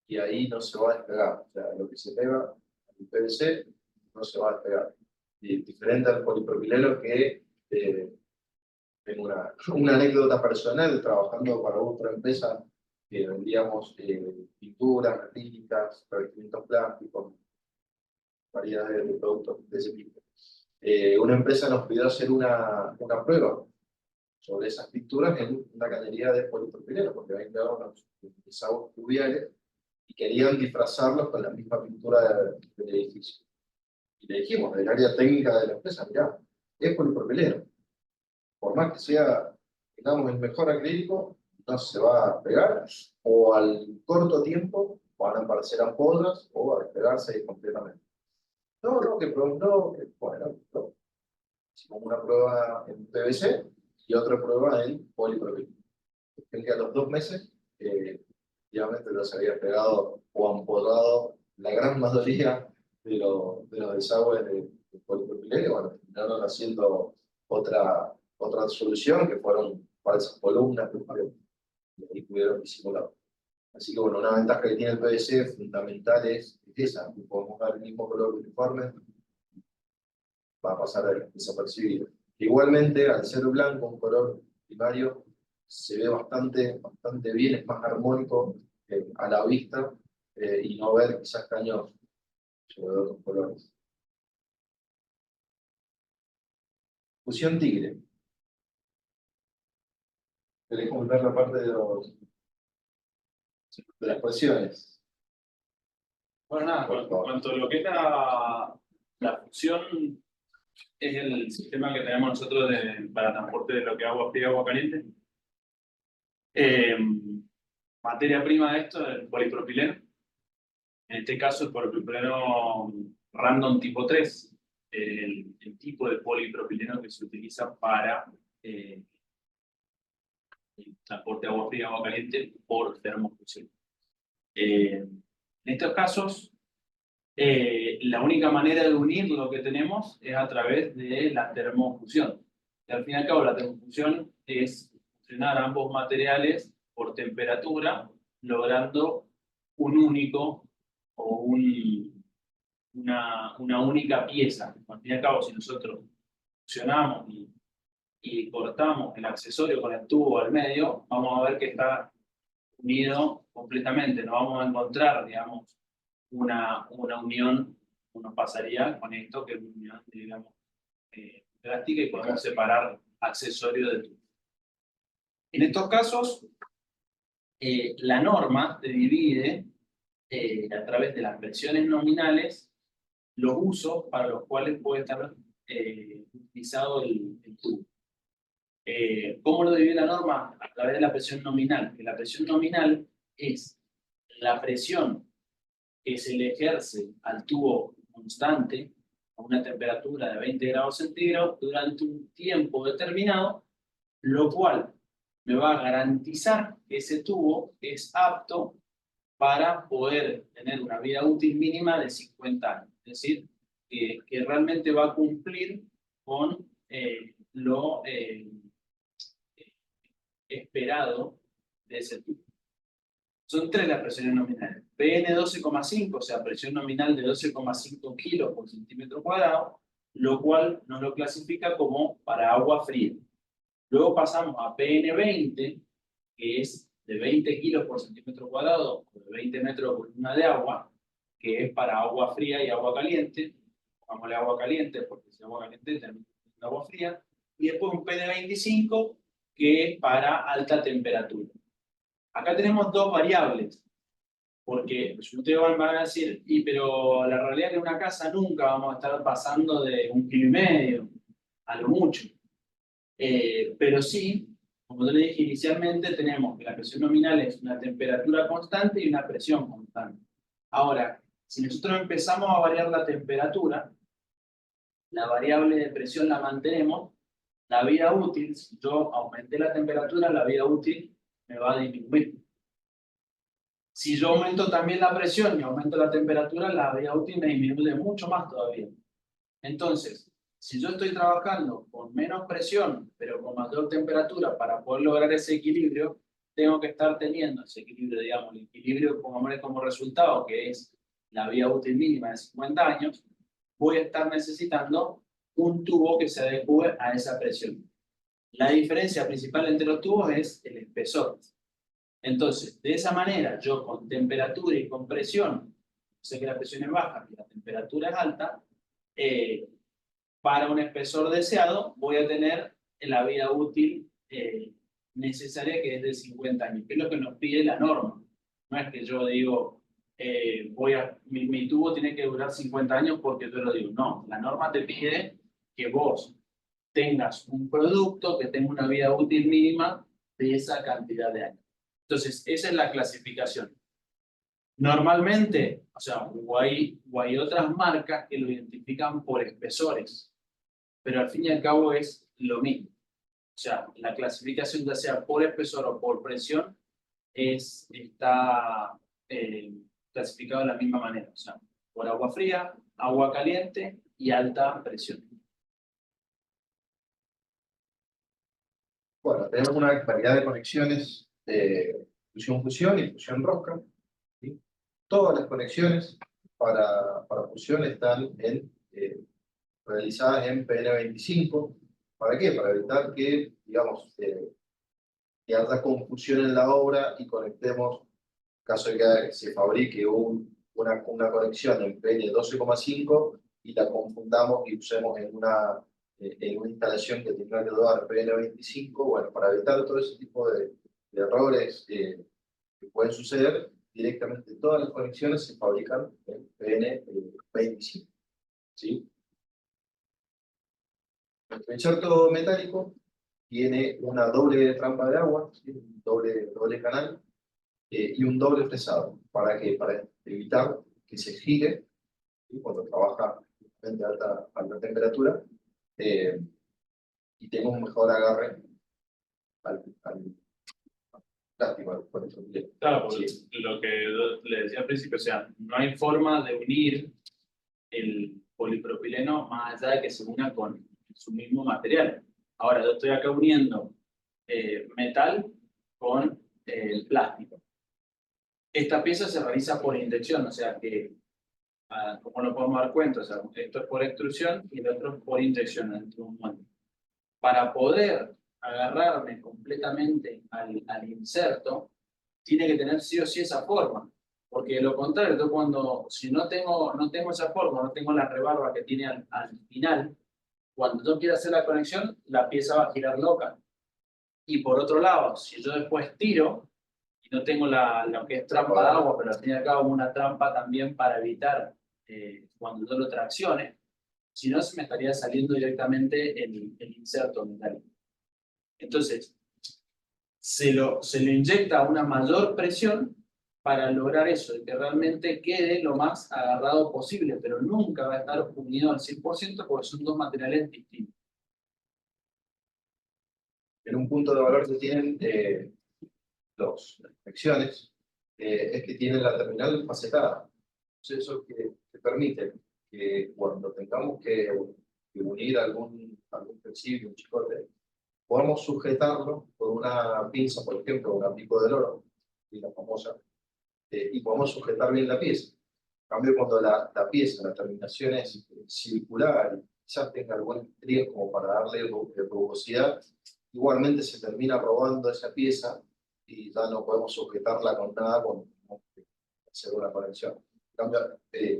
y ahí no se va a despegar. O sea, lo que se pega al PVC no se va a despegar. Y diferente al polipropileno que tengo una anécdota personal trabajando para otra empresa que vendíamos pinturas, acrílicas, revestimientos plásticos, variedades de productos de ese tipo. Una empresa nos pidió hacer una prueba sobre esas pinturas en una cañería de polipropileno, porque habían quedado unos desagües pluviales y querían disfrazarlos con la misma pintura del edificio. Y le dijimos, del área técnica de la empresa, mirá, es polipropileno. por más que sea, digamos, el mejor acrílico, no se va a pegar, o al corto tiempo van a aparecer ampollas o a despegarse completamente. No, bueno, no. Hicimos una prueba en PVC y otra prueba en polipropileno. Es que a los 2 meses, efectivamente ya se había pegado o ampollado la gran mayoría de los desagües de polipropileno, y bueno, terminaron haciendo otra solución, que fueron falsas columnas, y pudieron disimular. Así que bueno, una ventaja que tiene el PVC fundamental es esa, que podemos dar el mismo color uniforme, va a pasar desapercibido. Igualmente, al ser blanco, un color primario, se ve bastante bien, es más armónico a la vista, y no ver quizás caños sobre otros colores. Fusión tigre. Queremos ver la parte de las presiones. Bueno, nada, en cuanto a lo que es la fusión, es el sistema que tenemos nosotros para transporte de lo que es agua fría y agua caliente. Materia prima de esto es el polipropileno. En este caso, el polipropileno random tipo 3, el tipo de polipropileno que se utiliza para el transporte de agua fría y agua caliente por termofusión. En estos casos, la única manera de unir lo que tenemos es a través de la termofusión. Y al fin y al cabo, la termofusión es fusionar ambos materiales por temperatura, logrando un único o una única pieza. Al fin y al cabo, si nosotros fusionamos y cortamos el accesorio con el tubo al medio, vamos a ver que está unido completamente. No vamos a encontrar, digamos, una unión, uno pasaría con esto, que es una unión, digamos, drástica, y podemos separar accesorio de tubo. En estos casos, la norma te divide a través de las presiones nominales los usos para los cuales puede estar utilizado el tubo. ¿Cómo lo divide la norma? A través de la presión nominal. Que la presión nominal es la presión que se le ejerce al tubo constante a una temperatura de 20 grados centígrados durante un tiempo determinado, lo cual me va a garantizar que ese tubo es apto para poder tener una vida útil mínima de 50 años. Es decir, que realmente va a cumplir con lo esperado de ese tubo. Son 3 las presiones nominales. PN 12,5, o sea, presión nominal de 12,5 kilos por centímetro cuadrado, lo cual nos lo clasifica como para agua fría. Luego pasamos a PN 20, que es de 20 kilos por centímetro cuadrado, o de 20 metros de columna de agua, que es para agua fría y agua caliente. Pongámosle agua caliente, porque si agua caliente tenemos agua fría. Y después un PN 25, que es para alta temperatura. Acá tenemos 2 variables, porque ustedes van a decir, pero la realidad es que en una casa nunca vamos a estar pasando de 1,5 kilos, a lo mucho. Pero sí, como yo le dije inicialmente, tenemos que la presión nominal es una temperatura constante y una presión constante. Ahora, si nosotros empezamos a variar la temperatura, la variable de presión la mantenemos, la vida útil, si yo aumenté la temperatura, la vida útil me va a disminuir. Si yo aumento también la presión y aumento la temperatura, la vida útil me disminuye mucho más todavía. Entonces, si yo estoy trabajando con menos presión, pero con mayor temperatura, para poder lograr ese equilibrio, tengo que estar teniendo ese equilibrio, digamos, el equilibrio como resultado, que es la vida útil mínima de 50 años, voy a estar necesitando un tubo que se adecue a esa presión. La diferencia principal entre los tubos es el espesor. Entonces, de esa manera, yo con temperatura y con presión, sé que la presión es baja y la temperatura es alta, para un espesor deseado voy a tener la vida útil necesaria, que es de 50 años, que es lo que nos pide la norma. No es que yo digo, mi tubo tiene que durar 50 años porque yo lo digo. No, la norma te pide que vos tengas un producto que tenga una vida útil mínima de esa cantidad de años. Entonces, esa es la clasificación. Normalmente, o sea, o hay otras marcas que lo identifican por espesores, pero al fin y al cabo es lo mismo. O sea, la clasificación, ya sea por espesor o por presión, está clasificado de la misma manera. O sea, por agua fría, agua caliente y alta presión. Bueno, tenemos una variedad de conexiones de fusión-fusión y fusión-rosca. ¿Sí? Todas las conexiones para fusión están realizadas en PN25. ¿Para qué? Para evitar que, digamos, que haya confusión en la obra y conectemos, en caso de que se fabrique una conexión en PN12,5 y la confundamos y usemos en una instalación que tenga que dar PN25, bueno, para evitar todo ese tipo de errores que pueden suceder, directamente todas las conexiones se fabrican en PN25. ¿Sí? Nuestro injerto metálico tiene una doble trampa de agua, ¿sí? Un doble canal y un doble fresado. ¿Para qué? Para evitar que se gire, ¿sí? Cuando trabaja a alta temperatura y tenga un mejor agarre al plástico, por eso. Claro, por Sí. lo que le decía al principio, o sea, no hay forma de unir el polipropileno más allá de que se una con su mismo material. Ahora, yo estoy acá uniendo metal con el plástico. Esta pieza se realiza por inyección, o sea que, como lo podemos dar cuenta, o sea, esto es por extrusión y el otro es por inyección dentro de un molde. Para poder agarrarme completamente al inserto, tiene que tener sí o sí esa forma. Porque de lo contrario, yo si no tengo esa forma, no tengo la rebarba que tiene al final, cuando yo quiera hacer la conexión, la pieza va a girar loca. Y por otro lado, si yo después tiro, y no tengo lo que es trampa de agua, pero al fin y al cabo una trampa también para evitar cuando yo lo traccione, si no se me estaría saliendo directamente el inserto metálico. Entonces, se lo inyecta a una mayor presión para lograr eso, de que realmente quede lo más agarrado posible, pero nunca va a estar unido al 100% porque son dos materiales distintos. En un punto de valor que tienen las conexiones es que tienen la terminal facetada. Entonces, eso que permite que cuando tengamos que unir algún flexible, un chicote, podamos sujetarlo con una pinza, por ejemplo, una pico de oro, la famosa, y podemos sujetar bien la pieza. En cambio, cuando la pieza, la terminación es circular, y quizás tenga algunas estrías como para darle rugosidad, igualmente se termina robando esa pieza y ya no podemos sujetarla con nada cuando tenemos que hacer una conexión. En cambio,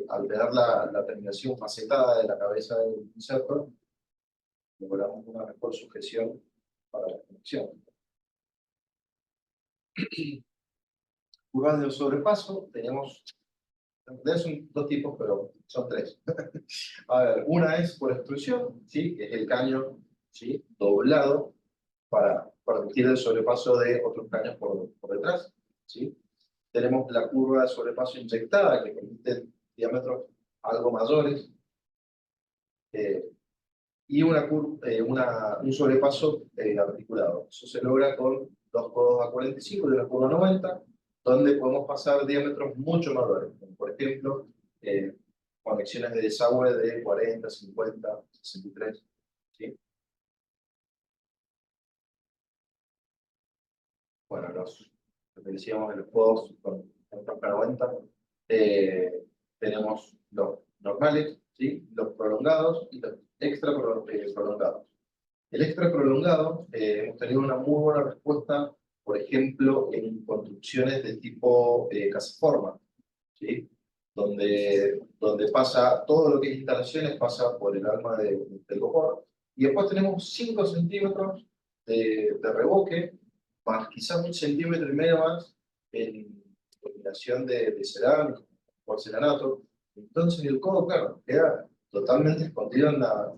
al tener la terminación facetada de la cabeza del inserto, logramos una mejor sujeción para la conexión. Curvas de sobrepaso, tenemos, en realidad son dos tipos, pero son tres. A ver, una es por extrusión, ¿sí? Que es el caño, ¿sí? Doblado para permitir el sobrepaso de otros caños por detrás, ¿sí? Tenemos la curva de sobrepaso inyectada, que permite diámetros algo mayores, y un sobrepaso articulado. Eso se logra con dos codos a 45 y una curva 90, donde podemos pasar diámetros mucho mayores, como por ejemplo, conexiones de desagüe de 40, 50, 63. ¿Sí? Bueno, lo que decíamos en los codos con 90, tenemos los normales, ¿sí? Los prolongados y los extra prolongados. El extra prolongado, hemos tenido una muy buena respuesta, por ejemplo, en construcciones de tipo casaforma, ¿sí? Donde pasa todo lo que es instalaciones, pasa por el alma del vapor, y después tenemos 5 centímetros de revoque, más quizás 1,5 cm más en combinación de cerámico, porcelanato. Entonces el codo, claro, queda totalmente escondido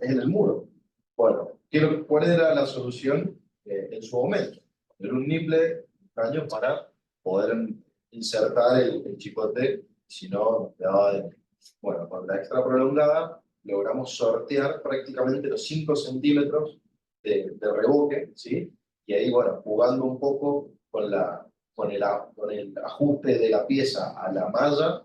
en el muro. Bueno, ¿Cuál era la solución en su momento? Poner un nipple, un caño para poder insertar el chicote, si no, nos quedaba bueno, con la extra prolongada logramos sortear prácticamente los 5 centímetros de reboque, ¿sí? Y ahí, bueno, jugando un poco con el ajuste de la pieza a la malla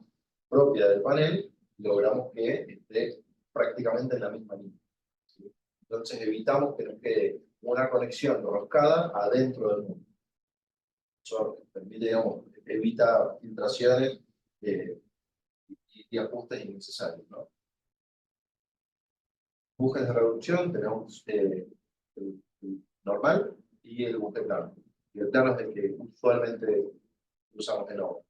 propia del panel, logramos que esté prácticamente en la misma línea, ¿sí? Entonces evitamos que nos quede una conexión roscada adentro del muro. Eso permite, digamos, evita filtraciones y ajustes innecesarios, ¿no? Bujes de reducción tenemos el normal y el buje plano. Y el plano es el que usualmente usamos en obra.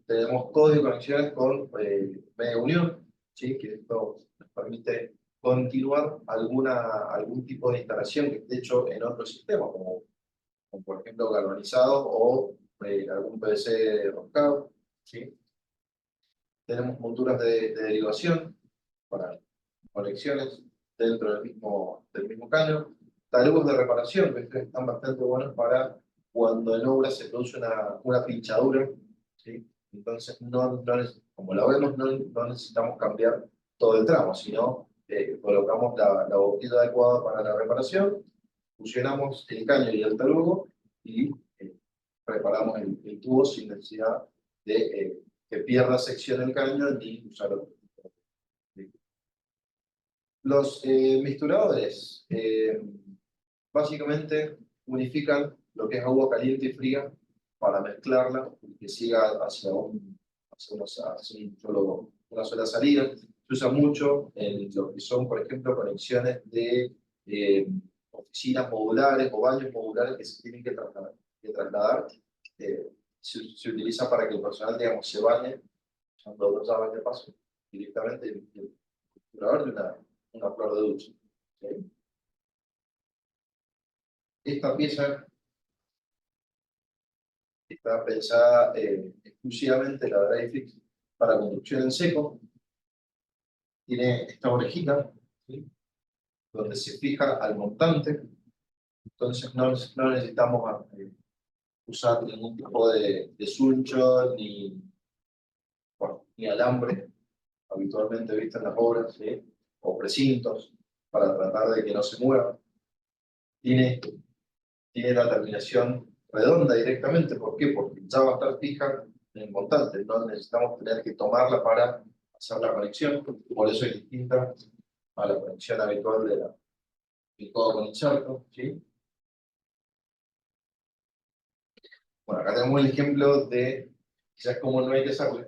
Tenemos código de conexiones con media unión, ¿sí? Que esto nos permite continuar algún tipo de instalación que esté hecho en otro sistema, como por ejemplo galvanizado o algún PVC roscado, ¿sí? Tenemos monturas de derivación para conexiones dentro del mismo caño. Talugos de reparación, que estos están bastante buenos para cuando en obra se produce una pinchadura, ¿sí? Entonces, como la vemos, no necesitamos cambiar todo el tramo, sino colocamos la boquilla adecuada para la reparación, fusionamos el caño y el talugo y reparamos el tubo sin necesidad de que pierda sección el caño ni usar otro. Los misturadores básicamente unifican lo que es agua caliente y fría para mezclarla y que siga hacia una sola salida. Se usa mucho en lo que son, por ejemplo, conexiones de oficinas modulares o baños modulares que se tienen que trasladar. Se utiliza para que el personal, digamos, se bañe usando 2 llaves de paso directamente el misturador de una flor de ducha. ¿Sí? Esta pieza está pensada exclusivamente, la Dryfix, para construcción en seco. Tiene esta orejita, ¿sí? Donde se fija al montante. Entonces no necesitamos usar ningún tipo de suncho ni alambre habitualmente visto en las obras, ¿sí? O precintos para tratar de que no se mueva. Tiene la terminación redonda directamente. ¿Por qué? Porque ya va a estar fija en el montante, no necesitamos tener que tomarla para hacer la conexión, por eso es distinta a la conexión habitual del codo con inserto, ¿sí? Bueno, acá tenemos el ejemplo de quizás cómo no hay que hacerlo.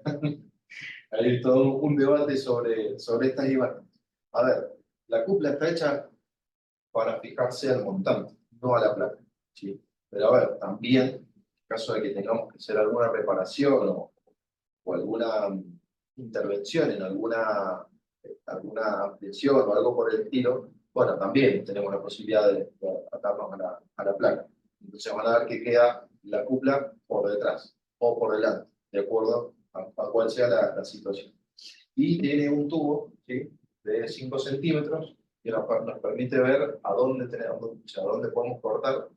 Hay todo un debate sobre estas imágenes. A ver, la cupla está hecha para fijarse al montante, no a la placa, ¿sí? Pero a ver, también, en caso de que tengamos que hacer alguna reparación o alguna intervención en alguna ampliación o algo por el estilo, bueno, también tenemos la posibilidad de atarnos a la placa. Entonces van a ver que queda la cupla por detrás o por delante, de acuerdo a cuál sea la situación. Y tiene un tubo, ¿sí? De 5 centímetros que nos permite ver a dónde podemos cortar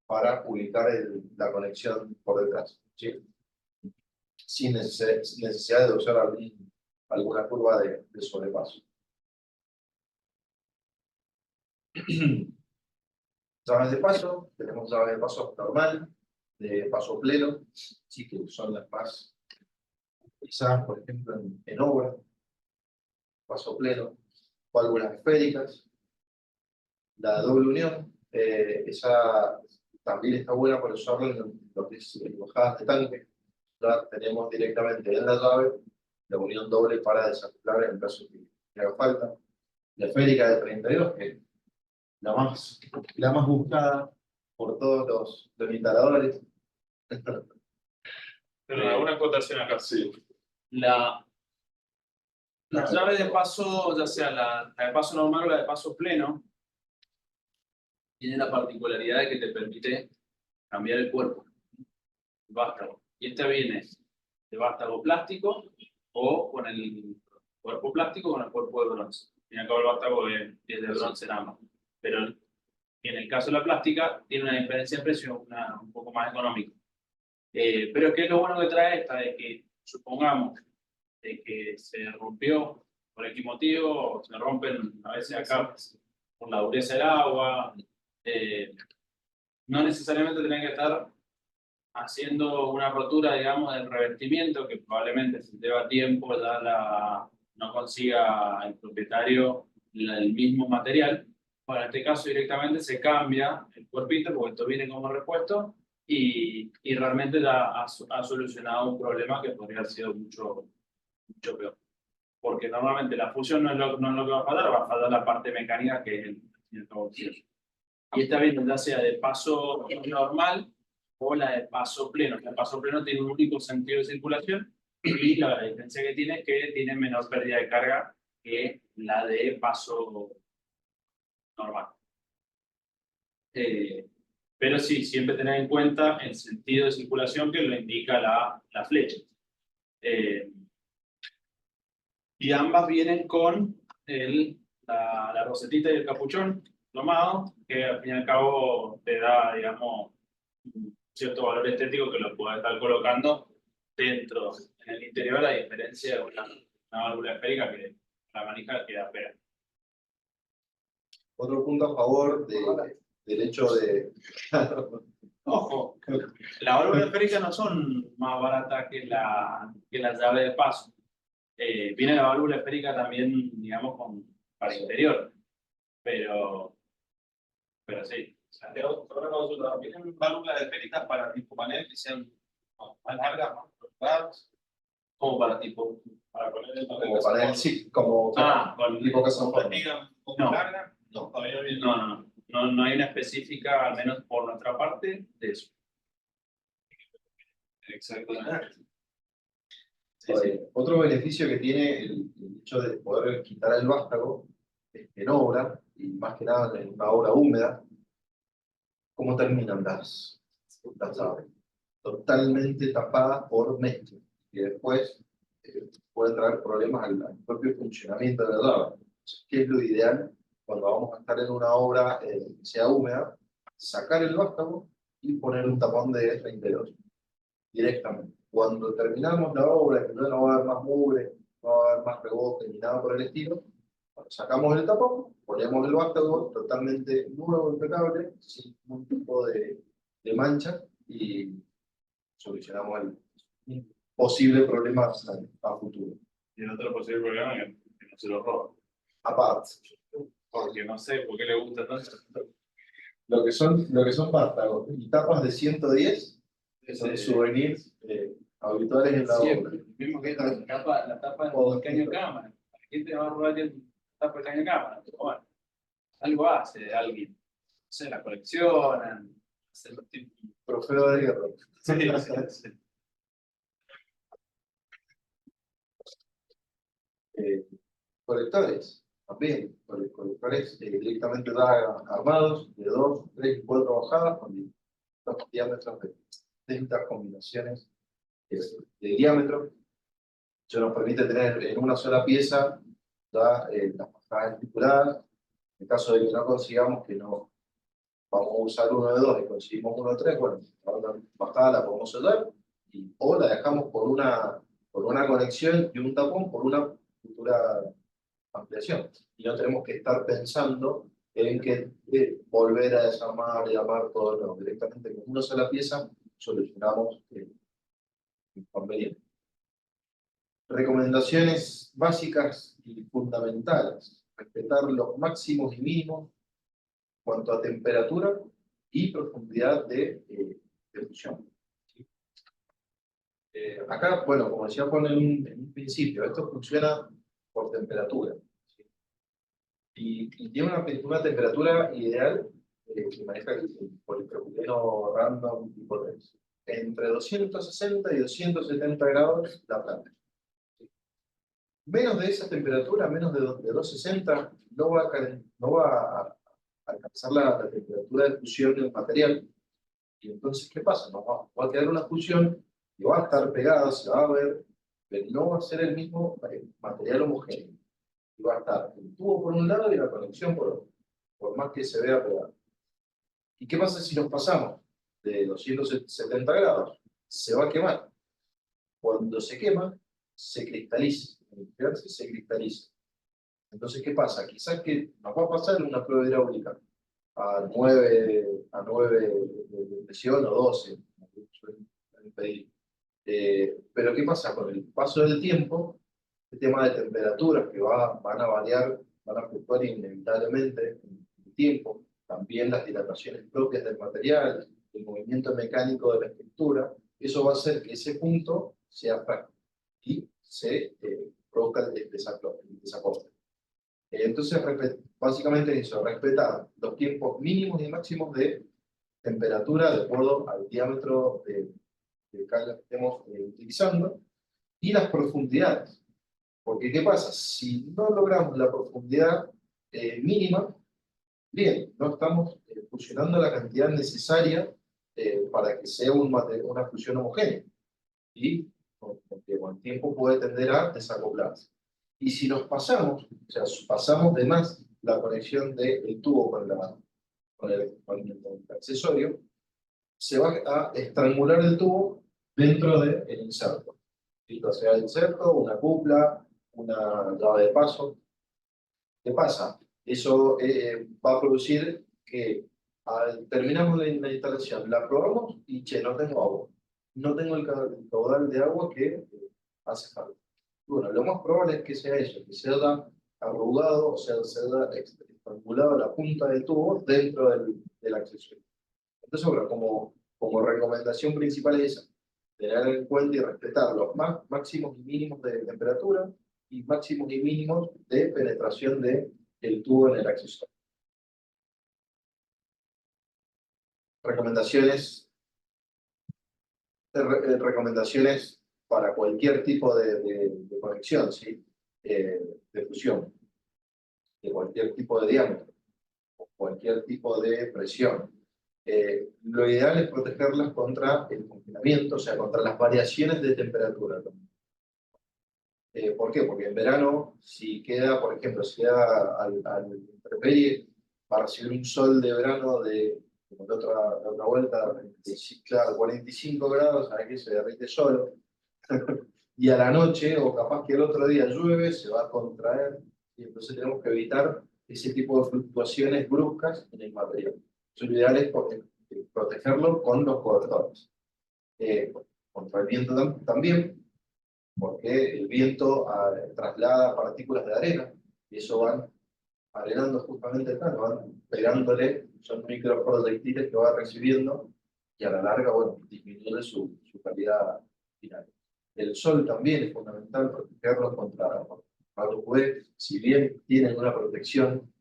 para ubicar la conexión por detrás, ¿sí? Sin necesidad de usar alguna curva de sobrepaso. Llaves de paso, tenemos llaves de paso normal, de paso pleno, sí, que son las más utilizadas, por ejemplo, en obra, paso pleno, válvulas esféricas, la doble unión, esa también está buena para usarla en lo que es bajadas de tanque. Ya tenemos directamente en la llave la unión doble para desacoplar en el caso que haga falta. La esférica de 32, que es la más buscada por todos los instaladores. Pero una acotación acá, sí. La llave de paso, ya sea la de paso normal o la de paso pleno, tiene la particularidad de que te permite cambiar el cuerpo, el vástago. Y esta viene de vástago plástico o con el cuerpo plástico con el cuerpo de bronce. fin y al cabo el vástago es de bronce en ambas. Pero en el caso de la plástica, tiene una diferencia de precio un poco más económica. Pero es que lo bueno que trae esta es que, supongamos, de que se rompió por X motivo, se rompen a veces acá por la dureza del agua, no necesariamente tienen que estar haciendo una rotura, digamos, del revestimiento, que probablemente si lleva tiempo ya no consiga el propietario el mismo material. Bueno, en este caso directamente se cambia el cuerpito, porque esto viene como repuesto, y realmente ya ha solucionado un problema que podría haber sido mucho peor. Porque normalmente la fusión no es lo que va a faltar la parte mecánica que es el proceso. Y está bien, ya sea de paso normal o la de paso pleno. El paso pleno tiene un único sentido de circulación y la diferencia que tiene es que tiene menor pérdida de carga que la de paso normal. Pero sí, siempre tener en cuenta el sentido de circulación que lo indica la flecha. Y ambas vienen con la rosetita y el capuchón tomado, que al fin y al cabo te da, digamos, un cierto valor estético que lo puedes estar colocando dentro, en el interior, a diferencia de una válvula esférica que la manija queda pegada. Otro punto a favor del hecho de... Ojo, las válvulas esféricas no son más baratas que la llave de paso. Viene la válvula esférica también, digamos, para interior, pero sí. O sea, otra consulta, ¿vienen válvulas esféricas para tipo panel que sean más largas, más profundas? Como para tipo. Para poner el Como panel, sí, como Con tipo que son diga un poco No. larga? No, todavía bien. No hay una específica, al menos por nuestra parte, de eso. Exactamente. Sí, sí. Otro beneficio que tiene el hecho de poder quitar el vástago en obra, y más que nada en una obra húmeda, ¿cómo terminan las llaves? Totalmente tapadas por mezcla, y después puede traer problemas al propio funcionamiento de la llave. ¿Qué es lo ideal cuando vamos a estar en una obra que sea húmeda? Sacar el vástago y poner un tapón de 32 directamente. Cuando terminamos la obra, que no va a haber más mugre, no va a haber más rebote ni nada por el estilo, cuando sacamos el tapón, ponemos el vástago totalmente nuevo, impecable, sin ningún tipo de mancha, y solucionamos el posible problema a futuro. Y el otro posible problema es que no se lo roban. Aparte, Porque no sé por qué le gusta tanto. lo que son vástagos y tapas de 110 son souvenirs habituales en la obra. Siempre. Mismo que la tapa del caño cámara. La gente va a robar el tapa del caño cámara. Pero bueno, algo hace alguien. No sé, la coleccionan. Hacen los tipos. Trofeo de guerra. Sí. Colectores, también, colectores directamente ya armados, de 2, 3 y 4 bajadas, con distintos diámetros de distintas combinaciones de diámetro. Eso nos permite tener en una sola pieza ya las bajadas estipuladas. En caso de que no consigamos, que no vamos a usar uno de 2 y conseguimos uno de 3, bueno, la otra bajada la podemos soltar, o la dejamos por una conexión y un tapón por una futura ampliación. Y no tenemos que estar pensando en que volver a desarmar y armar todo, no, directamente con una sola pieza solucionamos el inconveniente. Recomendaciones básicas y fundamentales: respetar los máximos y mínimos en cuanto a temperatura y profundidad de fusión. Acá, bueno, como decía Juan en un principio, esto funciona por temperatura, ¿sí? Y tiene una temperatura ideal que maneja el polipropileno random tipo 3. Entre 260 y 270 grados la planta. ¿Sí? Menos de esa temperatura, menos de 260, no va a alcanzar la temperatura de fusión del material. Y entonces, ¿qué pasa? Nos va a quedar una fusión y va a estar pegada, se va a ver, pero no va a ser el mismo material homogéneo. Y va a estar el tubo por un lado y la conexión por otro, por más que se vea pegado. ¿Y qué pasa si nos pasamos de 270 grados? Se va a quemar. Cuando se quema, se cristaliza. Al enfriarse, se cristaliza. Entonces, ¿qué pasa? Quizás que nos va a pasar en una prueba hidráulica a 9 de presión o 12, como suelen pedir. Pero ¿qué pasa? Con el paso del tiempo, el tema de temperaturas que van a variar, van a fluctuar inevitablemente en el tiempo, también las dilataciones propias del material, el movimiento mecánico de la estructura, eso va a hacer que ese punto sea frágil y se provoca el desacople. Entonces, básicamente eso, respetar los tiempos mínimos y máximos de temperatura de acuerdo al diámetro de carga que estemos utilizando y las profundidades. Porque, ¿qué pasa? Si no logramos la profundidad mínima, bien, no estamos fusionando la cantidad necesaria para que sea una fusión homogénea. Y porque con el tiempo puede tender a desacoplarse. Y si nos pasamos, o sea, pasamos de más la conexión del tubo con el accesorio, se va a estrangular el tubo dentro del inserto. ¿Sí? O sea, el inserto, una cupla, una llave de paso. ¿Qué pasa? Eso va a producir que terminamos la instalación, la probamos y che, no tengo agua. No tengo el caudal de agua que hace falta. Bueno, lo más probable es que sea eso, que se haya arrugado, o sea, se haya estrangulado la punta del tubo dentro del accesorio. Entonces, bueno, como recomendación principal es esa, tener en cuenta y respetar los máximos y mínimos de temperatura y máximos y mínimos de penetración del tubo en el accesorio. Recomendaciones para cualquier tipo de conexión, ¿sí? De fusión, de cualquier tipo de diámetro, o cualquier tipo de presión. Lo ideal es protegerlas contra el congelamiento, o sea, contra las variaciones de temperatura. ¿Por qué? Porque en verano, si queda, por ejemplo, si queda al intemperie, va a recibir un sol de verano como de otra vuelta, claro, 45 grados, ¿sabes qué? Se derrite solo. Y a la noche, o capaz que el otro día llueve, se va a contraer, y entonces tenemos que evitar ese tipo de fluctuaciones bruscas en el material. Lo ideal es protegerlo con los cobertores. Contra el viento también, porque el viento traslada partículas de arena, y eso van arenando justamente el plano, van pegándole, son microproyectiles que va recibiendo, y a la larga, bueno, disminuye su calidad final. El sol también es fundamental protegerlos contra rayos UV, si bien tienen una protección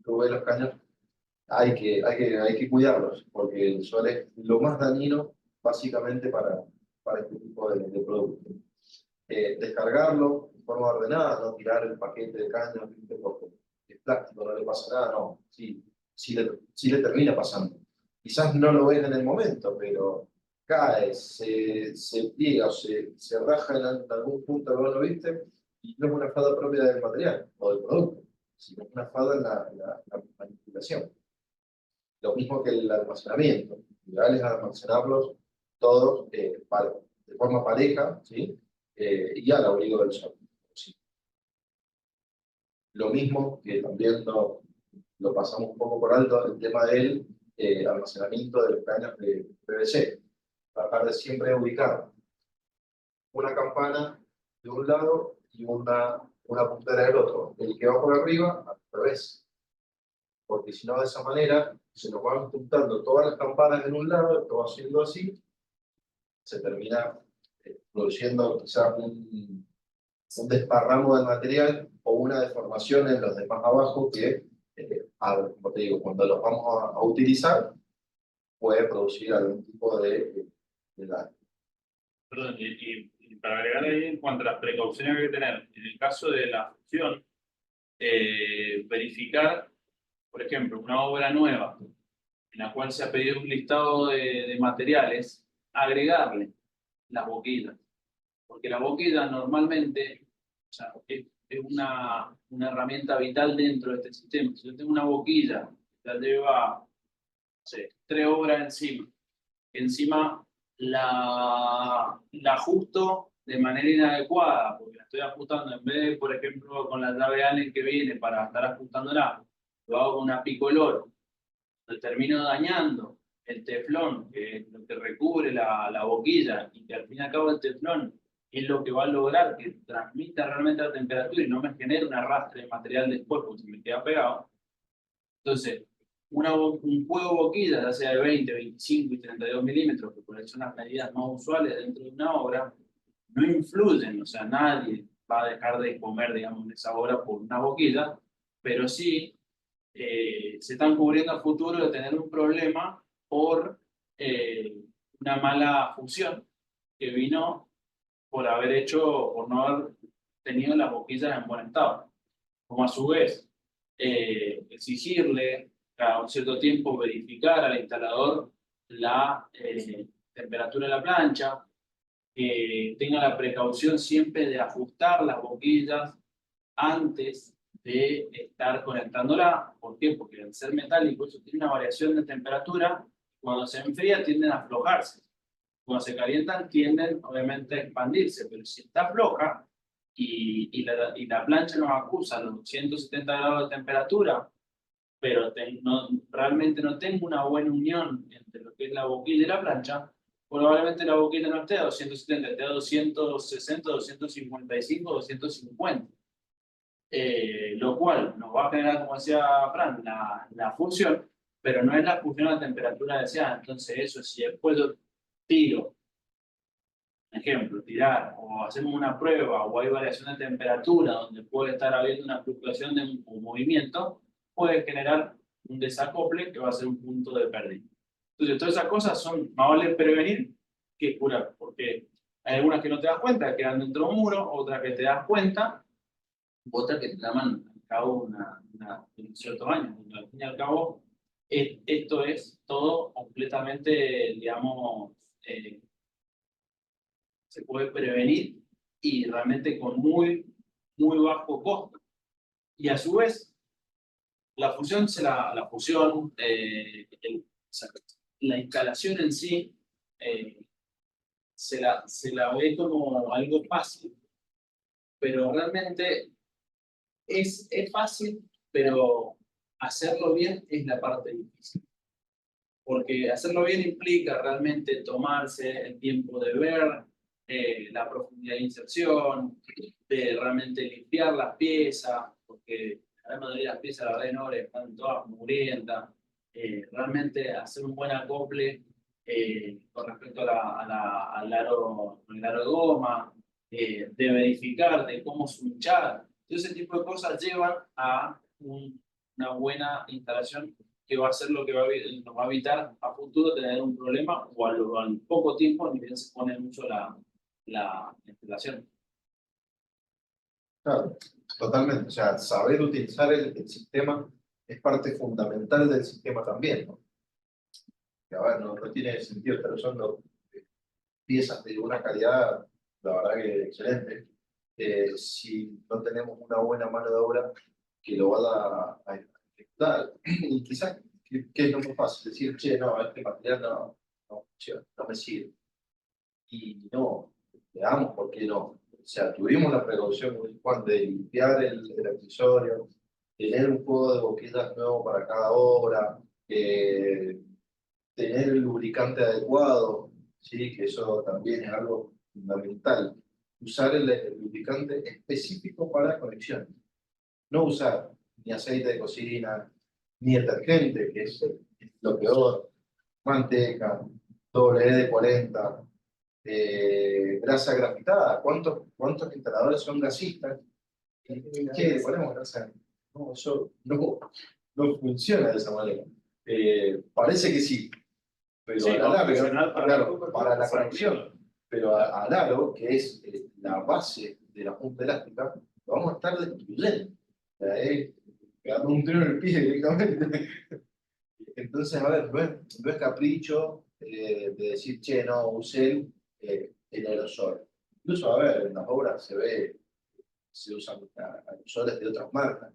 UV los caños, hay que cuidarlos, porque el sol es lo más dañino básicamente para este tipo de productos. Descargarlo de forma ordenada, no tirar el paquete de caños porque es plástico, no le pasa nada, no, sí le termina pasando. Quizás no lo ven en el momento, pero cae, se pliega o se raja en algún punto que vos lo viste, y no es una falla propia del material o del producto, sino una falla en la manipulación. Lo mismo que el almacenamiento. Lo ideal es almacenarlos todos de forma pareja, ¿sí? Y al abrigo del sol. ¿Sí? Lo mismo que también lo pasamos un poco por alto, el tema del almacenamiento de los caños de PVC. Tratar de siempre ubicar una campana de un lado y una puntera del otro. El que va por arriba, al revés. Porque si no, de esa manera, se nos van juntando todas las campanas en un lado, esto va haciendo así, se termina produciendo quizás un desparramo del material o una deformación en los de más abajo que, como te digo, cuando los vamos a utilizar, puede producir algún tipo de daño. Perdón, y para agregar ahí en cuanto a las precauciones que hay que tener, en el caso de la fusión, verificar, por ejemplo, una obra nueva en la cual se ha pedido un listado de materiales, agregarle las boquillas. Porque las boquillas normalmente, o sea, es una herramienta vital dentro de este sistema. Si yo tengo una boquilla que ya lleva, no sé, 3 horas encima la ajusto de manera inadecuada, porque la estoy ajustando en vez de, por ejemplo, con la llave Allen que viene para estar ajustándola, lo hago con una picolor, termino dañando el teflón, que es lo que recubre la boquilla, y que al fin y al cabo el teflón es lo que va a lograr que transmita realmente la temperatura y no me genere un arrastre de material después, porque se me queda pegado. Entonces, un juego boquilla, ya sea de 20, 25 y 32 milímetros, que por eso son las medidas más usuales dentro de una obra, no influyen, o sea, nadie va a dejar de comer, digamos, en esa obra por una boquilla, pero sí se están cubriendo a futuro de tener un problema por una mala función que vino por por no haber tenido las boquillas en buen estado. Como a su vez, exigirle cada un cierto tiempo verificar al instalador la temperatura de la plancha, que tenga la precaución siempre de ajustar las boquillas antes de estar conectándola. ¿Por qué? Porque al ser metálico eso tiene una variación de temperatura. Cuando se enfría tienden a aflojarse. Cuando se calientan tienden obviamente a expandirse, pero si está floja y la plancha nos acusa los 170 grados de temperatura, pero realmente no tengo una buena unión entre lo que es la boquilla y la plancha, probablemente la boquilla no esté a 270, esté a 260, 255, 250. Lo cual nos va a generar, como decía Fran, la función, pero no es la función a la temperatura deseada. Entonces eso, si después yo tiro, ejemplo, tirar, o hacemos una prueba, o hay variación de temperatura, donde puede estar habiendo una fluctuación de un movimiento, puede generar un desacople que va a ser un punto de pérdida. Entonces, todas esas cosas son más vale prevenir que curar, porque hay algunas que no te das cuenta, quedan dentro de un muro, otras que te das cuenta, otras que te llaman al cabo un cierto daño. Al fin y al cabo, esto es todo completamente, digamos, se puede prevenir y realmente con muy bajo costo. Y a su vez, la fusión, la instalación en sí, se la ve como algo fácil, pero realmente es fácil, pero hacerlo bien es la parte difícil. Porque hacerlo bien implica realmente tomarse el tiempo de ver la profundidad de inserción, de realmente limpiar las piezas, porque la mayoría de las piezas, la verdad, en obra están todas mugrientas. Realmente hacer un buen acople con respecto al aro de goma, de verificar, de cómo sunchar. Todo ese tipo de cosas llevan a una buena instalación que va a ser lo que nos va a evitar a futuro tener un problema o al poco tiempo ni bien se pone mucho la instalación. Claro, totalmente. O sea, saber utilizar el sistema es parte fundamental del sistema también, ¿no? Que, a ver, no tiene sentido estar usando piezas de una calidad, la verdad que excelente, si no tenemos una buena mano de obra que lo vaya a ejecutar. Y quizás, que es lo más fácil, decir, che, no, este material no me sirve. Y no, veamos por qué no. O sea, tuvimos la precaución de limpiar el accesorio, tener un juego de boquillas nuevo para cada obra, tener el lubricante adecuado, ¿sí? Que eso también es algo fundamental. Usar el lubricante específico para conexión. No usar ni aceite de cocina, ni detergente, que es lo peor, manteca, WD-40, grasa grafitada. ¿Cuántos instaladores son gasistas? ¿Qué le ponemos grasa? No, eso no funciona de esa manera. Parece que sí, pero Sí, a la va a larga, funcionar para la conexión, pero a largo, que es la base de la punta elástica, lo vamos a estar destruyendo. O sea, pegando un tiro en el pie directamente. Entonces, a ver, no es capricho de decir, che, no, usé el aerosol. Incluso, a ver, en las obras se ve se usan aerosoles de otras marcas.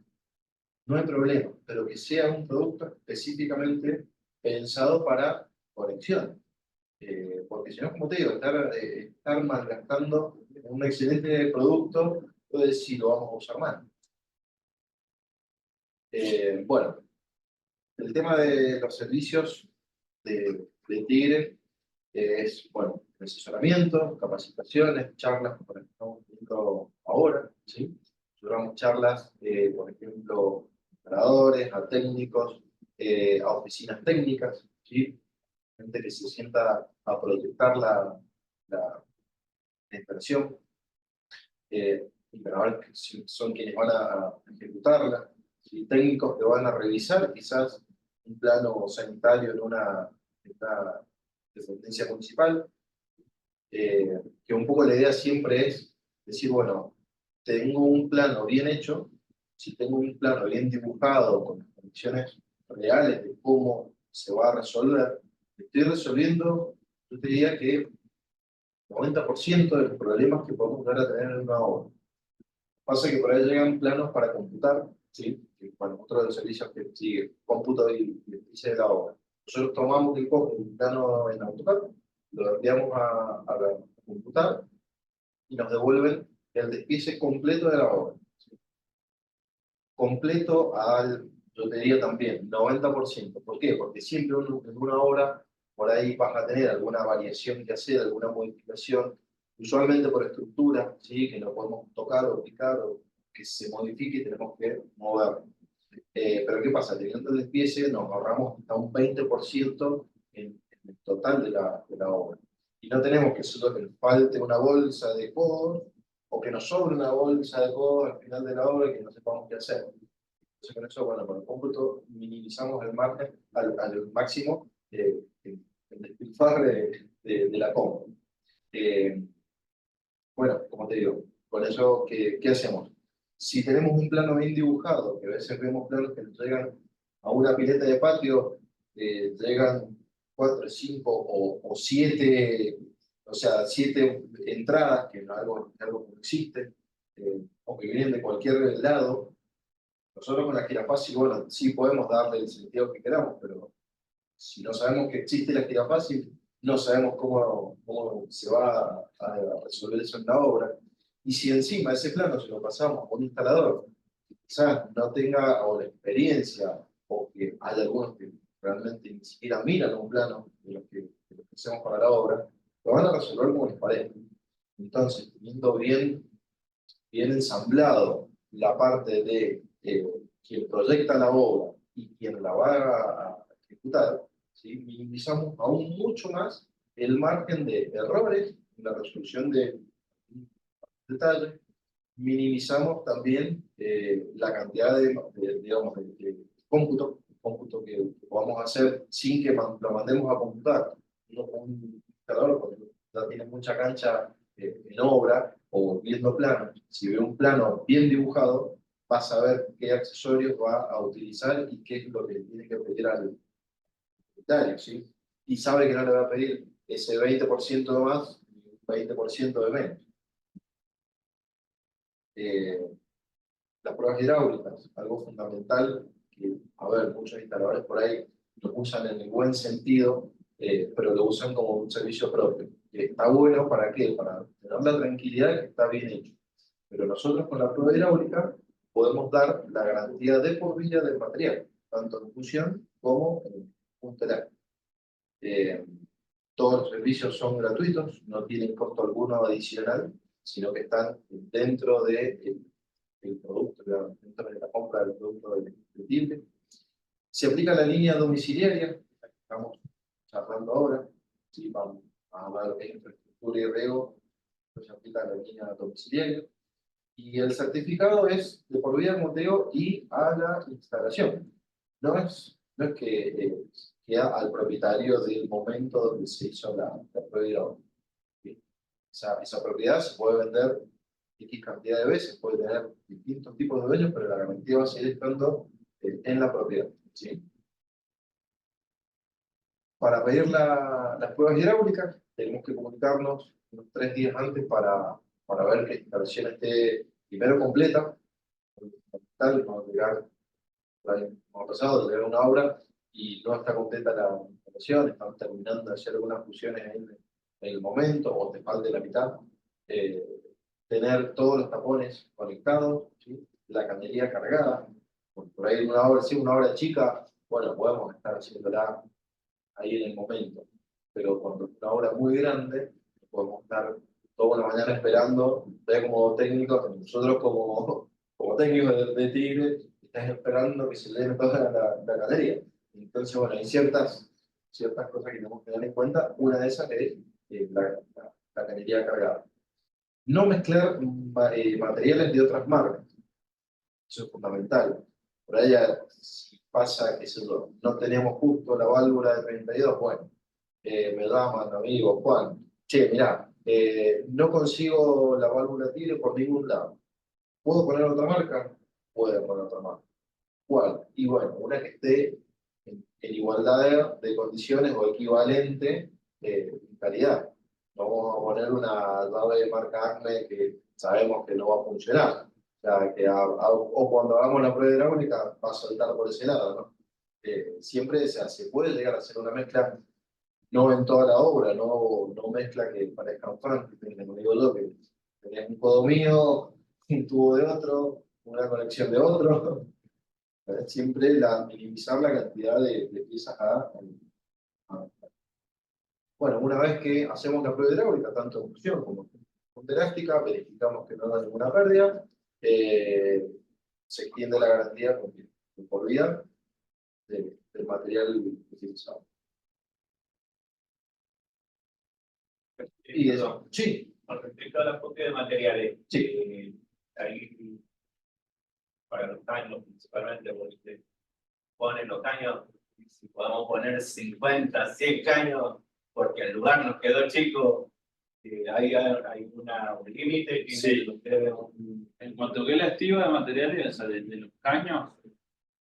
No hay problema, pero que sea un producto específicamente pensado para conexión. Porque si no, como te digo, estar malgastando un excelente producto, entonces sí lo vamos a usar mal. Bueno, el tema de los servicios de Tigre es, bueno, asesoramiento, capacitaciones, charlas, como las que estamos viendo ahora, ¿sí? Llevamos charlas, por ejemplo, a operadores, a técnicos, a oficinas técnicas, ¿sí? Gente que se sienta a proyectar la instalación, y para ver si son quienes van a ejecutarla, ¿sí? Técnicos que van a revisar quizás un plano sanitario en una dependencia municipal, que un poco la idea siempre es decir, bueno, tengo un plano bien hecho, si tengo un plano bien dibujado, con las condiciones reales de cómo se va a resolver, estoy resolviendo, yo te diría que el 90% de los problemas que podemos llegar a tener en una obra. Pasa que por ahí llegan planos para computar, ¿sí? Que, bueno, otro de los servicios que sigue, cómputo y dice de la obra. Nosotros tomamos el plano en AutoCAD, lo enviamos a computar y nos devuelven el despiece completo de la obra. ¿Sí? Completo yo te diría también, 90%. ¿Por qué? Porque siempre en una obra por ahí vas a tener alguna variación que hacer, alguna modificación, usualmente por estructura, ¿sí? Que no podemos tocar o picar o que se modifique y tenemos que mover. Pero ¿qué pasa? Teniendo el despiece nos ahorramos hasta un 20% en el total de la obra. Y no tenemos que solo que nos falte una bolsa de codos o que nos sobre una bolsa de codos al final de la obra y que no sepamos qué hacer. Entonces con eso, bueno, con el cómputo minimizamos el margen al máximo el despilfarre de la compra. Bueno, como te digo, con eso, ¿qué hacemos? Si tenemos un plano bien dibujado, que a veces vemos planos que nos llegan a una pileta de patio, llegan 4, 5 o 7, o sea, 7 entradas, que es algo que no existe, o que vienen de cualquier lado. Nosotros con la girafácil, bueno, sí podemos darle el sentido que queramos, pero si no sabemos que existe la girafácil, no sabemos cómo se va a resolver eso en la obra. Y si encima ese plano se lo pasamos a un instalador, que quizás no tenga o la experiencia, o que hay algunos que realmente ni siquiera miran un plano de los que hacemos para la obra, lo van a resolver como les parezca. Entonces, teniendo bien ensamblado la parte de quien proyecta la obra y quien la va a ejecutar, ¿sí? Minimizamos aún mucho más el margen de errores en la resolución de detalles, minimizamos también la cantidad digamos, de cómputo que podamos hacer sin que lo mandemos a computar. Uno con un instalador, cuando ya tiene mucha cancha en obra o viendo planos, si ve un plano bien dibujado, va a saber qué accesorios va a utilizar y qué es lo que tiene que pedir al propietario, ¿sí? Y sabe que no le va a pedir ese 20% de más y un 20% de menos. Las pruebas hidráulicas, algo fundamental que, a ver, muchos instaladores por ahí lo usan en el buen sentido, pero lo usan como un servicio propio. Que está bueno, ¿para qué? Para tener la tranquilidad de que está bien hecho. Pero nosotros con la prueba hidráulica podemos dar la garantía de por vida del material, tanto en fusión como en puntelar. Todos los servicios son gratuitos, no tienen costo alguno adicional, sino que están dentro del producto, dentro de la compra del producto del timbre. Se aplica la línea domiciliaria, la que estamos charlando ahora, ¿sí? Vamos a hablar de lo que es infraestructura y riego, pues se aplica la línea domiciliaria. Y el certificado es de por vida al moteo y a la instalación. No es que queda al propietario del momento donde se hizo la prueba. Esa propiedad se puede vender X cantidad de veces, puede tener distintos tipos de dueños, pero la garantía va a seguir estando en la propiedad, ¿sí? Para pedir las pruebas hidráulicas, tenemos que comunicarnos unos 3 días antes para ver que la instalación esté primero completa, tal, vamos a llegar, como pasado, llegar a una obra y no está completa la instalación, están terminando de hacer algunas funciones en el momento, o te falta la mitad, tener todos los tapones conectados, ¿sí? La cañería cargada, por ahí una obra, sí, una obra chica, bueno, podemos estar haciéndola ahí en el momento, pero cuando es una obra muy grande, podemos estar toda una mañana esperando, ustedes como técnicos, nosotros como técnicos de Tigre, estás esperando que se llene toda la galería. Entonces, bueno, hay ciertas cosas que tenemos que tener en cuenta. Una de esas es la galería cargada. No mezclar materiales de otras marcas. Eso es fundamental. Por ahí si pasa que no tenemos justo la válvula de 32, bueno, me llaman amigo Juan, che, mirá, no consigo la válvula Tigre por ningún lado. ¿Puedo poner otra marca? Puedo poner otra marca. ¿Cuál? Y bueno, una que esté en igualdad de condiciones o equivalente en calidad. No vamos a poner una llave de marca Acme que sabemos que no va a funcionar. O sea, o cuando hagamos la prueba hidráulica va a saltar por ese lado, ¿no? Siempre, o sea, se puede llegar a hacer una mezcla, no en toda la obra, no mezcla que parezcan fan, como digo yo, que tenés un codo mío, un tubo de otro, una conexión de otro. Siempre minimizar la cantidad de piezas a- Bueno, una vez que hacemos la prueba hidráulica, tanto en función como en punta elástica, verificamos que no da ninguna pérdida, se extiende la garantía por vida del material utilizado. Y eso, sí, Con respecto a la copia de materiales, sí. ahí para los caños principalmente, porque se ponen los caños, si podemos poner 50, 100 caños, porque el lugar nos quedó chico, hay un límite que Sí. ustedes En cuanto a que la estiva de materiales, o sea, de los caños,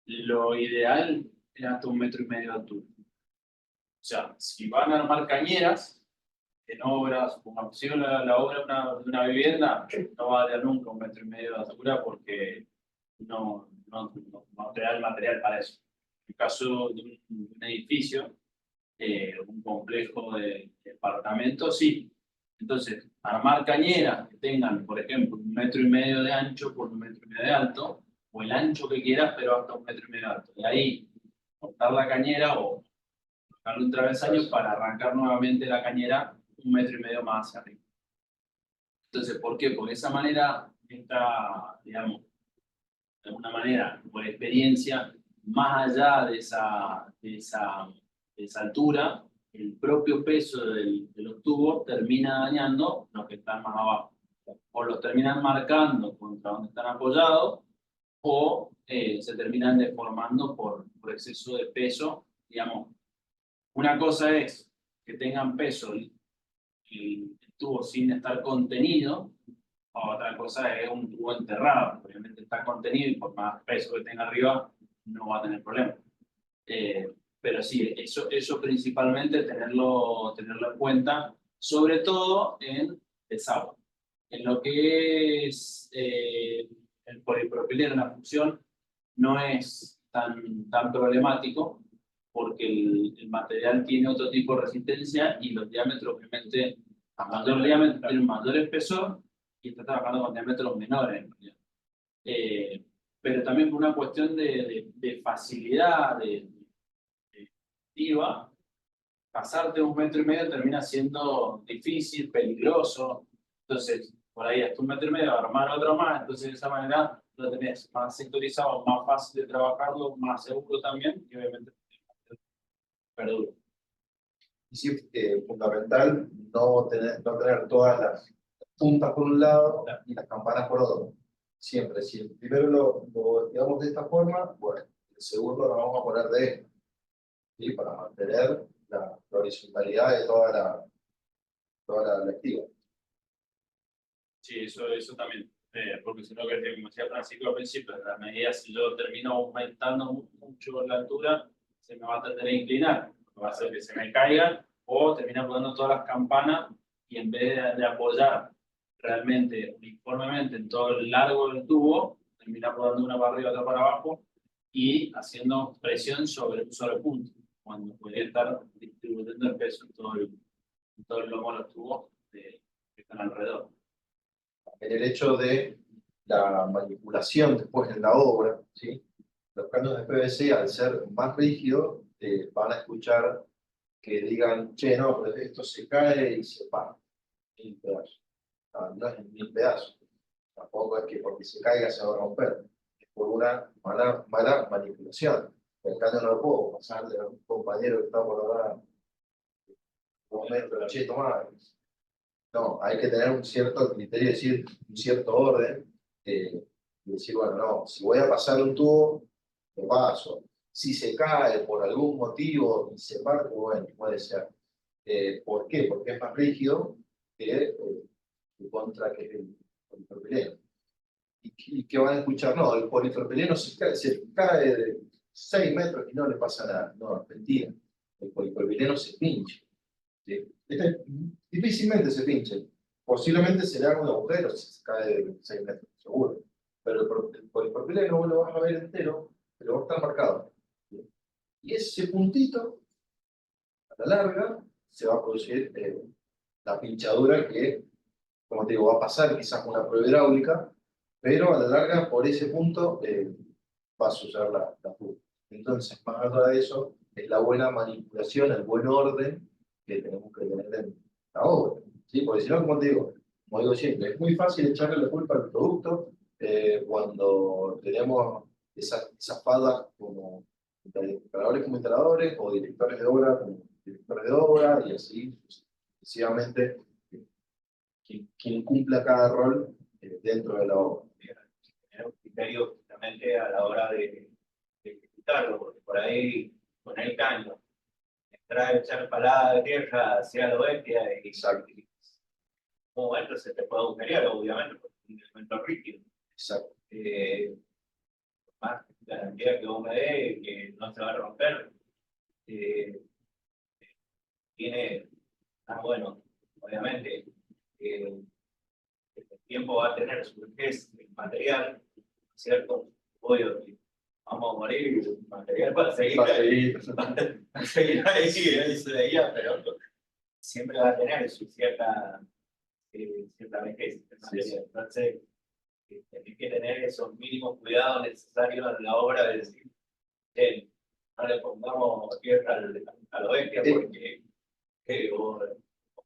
lo ideal es hasta 1,5 metros de altura. O sea, si van a armar cañeras en obras, como si la obra de una vivienda, no va a dar nunca 1,5 metros de altura porque no te da el material para eso. En el caso de un edificio, un complejo de departamentos, sí. Entonces, armar cañeras que tengan, por ejemplo, 1,5 metros de ancho por 1,5 metros de alto, o el ancho que quieras, pero hasta 1,5 metros de alto. De ahí, cortar la cañera o darle un travesaño para arrancar nuevamente la cañera 1,5 metros más hacia arriba. Entonces, ¿por qué? Porque de esa manera está, digamos, de alguna manera, por experiencia, más allá de esa altura, el propio peso de los tubos termina dañando los que están más abajo. O los terminan marcando contra donde están apoyados, o se terminan deformando por exceso de peso. Digamos, una cosa es que tengan peso el tubo sin estar contenido, otra cosa es un tubo enterrado. Obviamente está contenido y por más peso que tenga arriba no va a tener problema. Pero sí, eso principalmente tenerlo en cuenta, sobre todo en desagüe. En lo que es el polipropileno, la función no es tan problemático porque el material tiene otro tipo de resistencia y los diámetros, obviamente, a mayor diámetro tiene un mayor espesor y está trabajando con diámetros menores. Pero también por una cuestión de facilidad, de activa, pasarte 1,5 metros termina siendo difícil, peligroso. Entonces, por ahí hasta 1,5 metros, armar otro más, entonces de esa manera lo tenés más sectorizado, más fácil de trabajarlo, más seguro también, y obviamente perdura. Y sí, fundamental no tener todas las puntas por un lado y las campanas por otro. Siempre, si el primero lo digamos de esta forma, bueno, el segundo lo vamos a poner de esta, ¿sí? Para mantener la horizontalidad de toda la activa. Sí, eso también. Porque si no, como decía Francisco al principio, a medida si yo termino aumentando mucho la altura, se me va a tender a inclinar. Va a hacer que se me caiga o termina poniendo todas las campanas y en vez de apoyar realmente uniformemente en todo el largo del tubo, termina rodando una para arriba, otra para abajo, y haciendo presión sobre un solo punto, cuando podría estar distribuyendo el peso en todo el lomo de los tubos que están alrededor. En el hecho de la manipulación después en la obra, ¿sí? Los caños de PVC, al ser más rígidos, van a escuchar que digan, che, no, pero esto se cae y se para. 1000 pedazos. No es en 1000 pedazos. Tampoco es que porque se caiga se va a romper. Es por una mala manipulación. El caño no lo puedo pasarle a un compañero que está por ahora 2 metros, che, tomá. No, hay que tener un cierto criterio, es decir, un cierto orden. Y decir, bueno, no, si voy a pasar un tubo, lo paso. Si se cae por algún motivo y se parte, bueno, puede ser. ¿Por qué? Porque es más rígido que que el polipropileno. ¿Y qué van a escuchar? No, el polipropileno se cae de 6 metros y no le pasa nada. No, es mentira. El polipropileno se pincha. ¿Sí? Difícilmente se pinche. Posiblemente se le haga un agujero si se cae de 6 metros, seguro. Pero el polipropileno vos lo vas a ver entero, pero va a estar marcado. ¿Sí? Y ese puntito, a la larga, se va a producir la pinchadura que, como te digo, va a pasar quizás una prueba hidráulica, pero a la larga, por ese punto, va a suceder la fuga. Entonces, más allá de eso, es la buena manipulación, el buen orden que tenemos que tener en la obra. ¿Sí? Porque si no, como te digo, como digo siempre, es muy fácil echarle la culpa al producto cuando tenemos esas fadas como instaladores como instaladores o directores de obra como directores de obra y así sucesivamente quien cumpla cada rol dentro de la obra. Tener un criterio justamente a la hora de ejecutarlo, porque por ahí con el caño entrar a echar palada de tierra hacia la bestia y en un momento se te puede agujerear, obviamente, porque es un elemento rígido. Exacto. Más garantía que vos me dé que no se va a romper. Tiene, bueno, obviamente, el tiempo va a tener su vejez, el material, ¿cierto? Obvio, vamos a morir, el material va a seguir ahí, ahí se veía, pero siempre va a tener su cierta vejez. Entonces, tenés que tener esos mínimos cuidados necesarios en la obra de decir, no le pongamos tierra a la bestia porque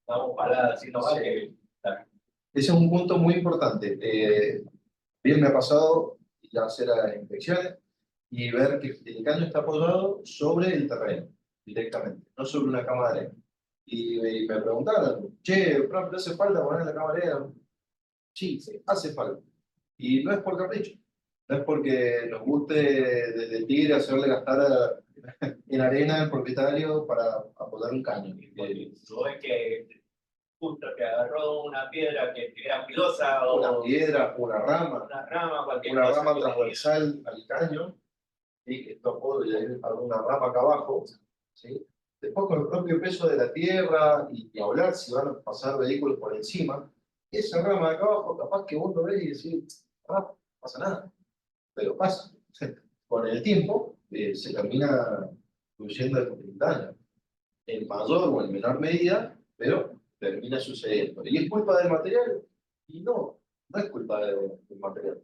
pongamos palada así nomás que... Ese es un punto muy importante. Bien me ha pasado ir a hacer inspecciones y ver que el caño está apoyado sobre el terreno, directamente, no sobre una cama de arena. Y me preguntaron, che, profe, ¿no hace falta poner la cama de arena? Sí, hace falta. Y no es por capricho, no es porque nos guste desde el tigre hacerle gastar en arena al propietario para apoyar un caño. Yo ves que justo que agarró una piedra que era filosa o una piedra, una rama cualquier una cosa rama que transversal al caño, ¿sí? Que tocó y hay alguna rama acá abajo, ¿sí? Después con el propio peso de la tierra y hablar si van a pasar vehículos por encima, esa rama de acá abajo, capaz que vos lo ves y decís, no pasa nada, pero pasa. Con el tiempo se termina produciendo el daño, en mayor o en menor medida, pero termina sucediendo. ¿Y es culpa del material? Y no es culpa del material.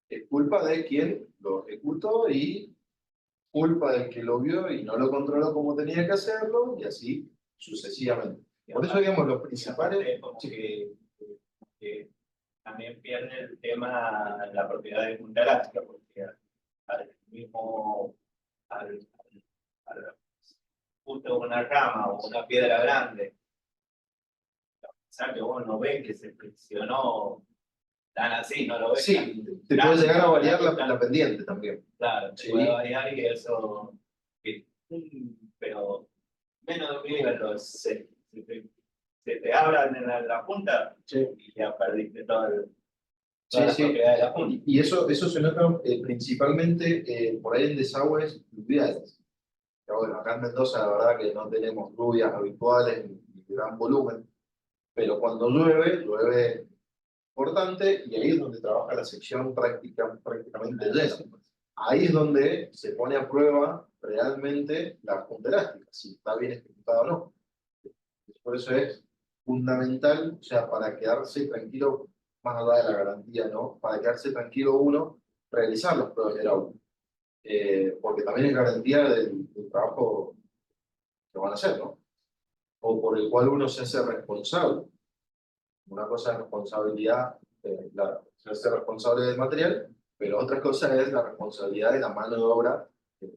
Es culpa de quien lo ejecutó y culpa del que lo vio y no lo controló como tenía que hacerlo, y así sucesivamente. Por eso, digamos, los principales... como que también pierde el tema la propiedad de punta elástica, porque al justo una rama o una piedra grande, pensar que vos no ves que se friccionó tan así, no lo ves. Sí, te puede llegar a variar la pendiente también. Claro, te puede variar y eso, pero menos de un milímetro se te abran en la punta y ya perdiste todo el... Y eso se nota principalmente por ahí en desagües fluviales. Pero bueno, acá en Mendoza la verdad que no tenemos lluvias habituales ni de gran volumen, pero cuando llueve importante, y ahí es donde trabaja la sección prácticamente llena. Ahí es donde se pone a prueba realmente la punta elástica, si está bien ejecutada o no. Por eso es fundamental, o sea, para quedarse tranquilo, más allá de la garantía, ¿no? Para quedarse tranquilo uno, realizar las pruebas del auto. Porque también es garantía del trabajo que van a hacer, ¿no? O por el cual uno se hace responsable. Una cosa es responsabilidad, se hace responsable del material, pero otra cosa es la responsabilidad de la mano de obra que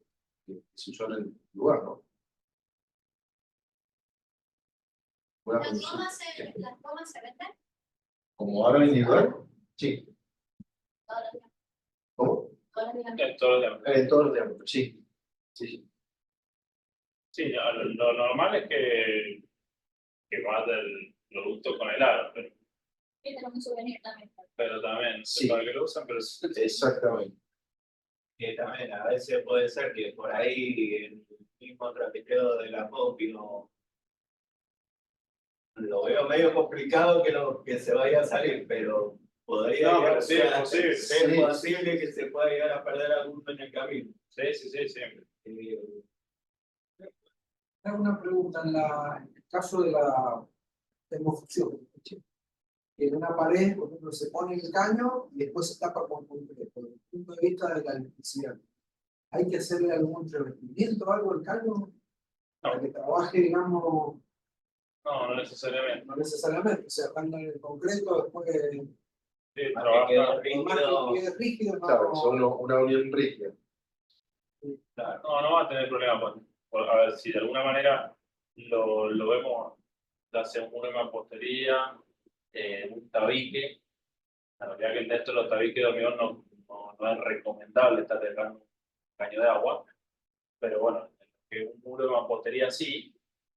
se usó en el lugar, ¿no? Una ¿Las consulta. gomas se venden? ¿Como arma individual? Sí. Todos los días. ¿Cómo? Todos los días. En todos los diámetros. En todos los diámetros, sí. Sí, sí. Sí, lo normal es que vaya el producto con el aro, Y tenemos un souvenir también. pero también, no sé Sí. para qué lo usan, pero Exactamente. Que también a veces puede ser que por ahí el mismo traqueteo de la copy no lo veo medio complicado que se vaya a salir, pero podría No, pero llegar, sí, es posible. ser Sí. posible que se pueda llegar a perder alguno en el camino. sí, siempre. Hago una pregunta en el caso de la termofusión. En una pared, por ejemplo, se pone el caño y después se tapa con concreto. Desde el punto de vista de la electricidad, ¿hay que hacerle algún revestimiento o algo al caño para que trabaje, digamos, No necesariamente. no necesariamente? O sea, cuando en el concreto, después Sí, Para que trabaja. quede por más que quede rígido, no. Claro, son una unión rígida. No va a tener problema. A ver, si de alguna manera lo vemos, ya sea una mampostería, un tabique. La realidad que dentro de los tabiques de hormigón no es recomendable estar dejando un caño de agua, pero bueno, que un muro de mampostería sí,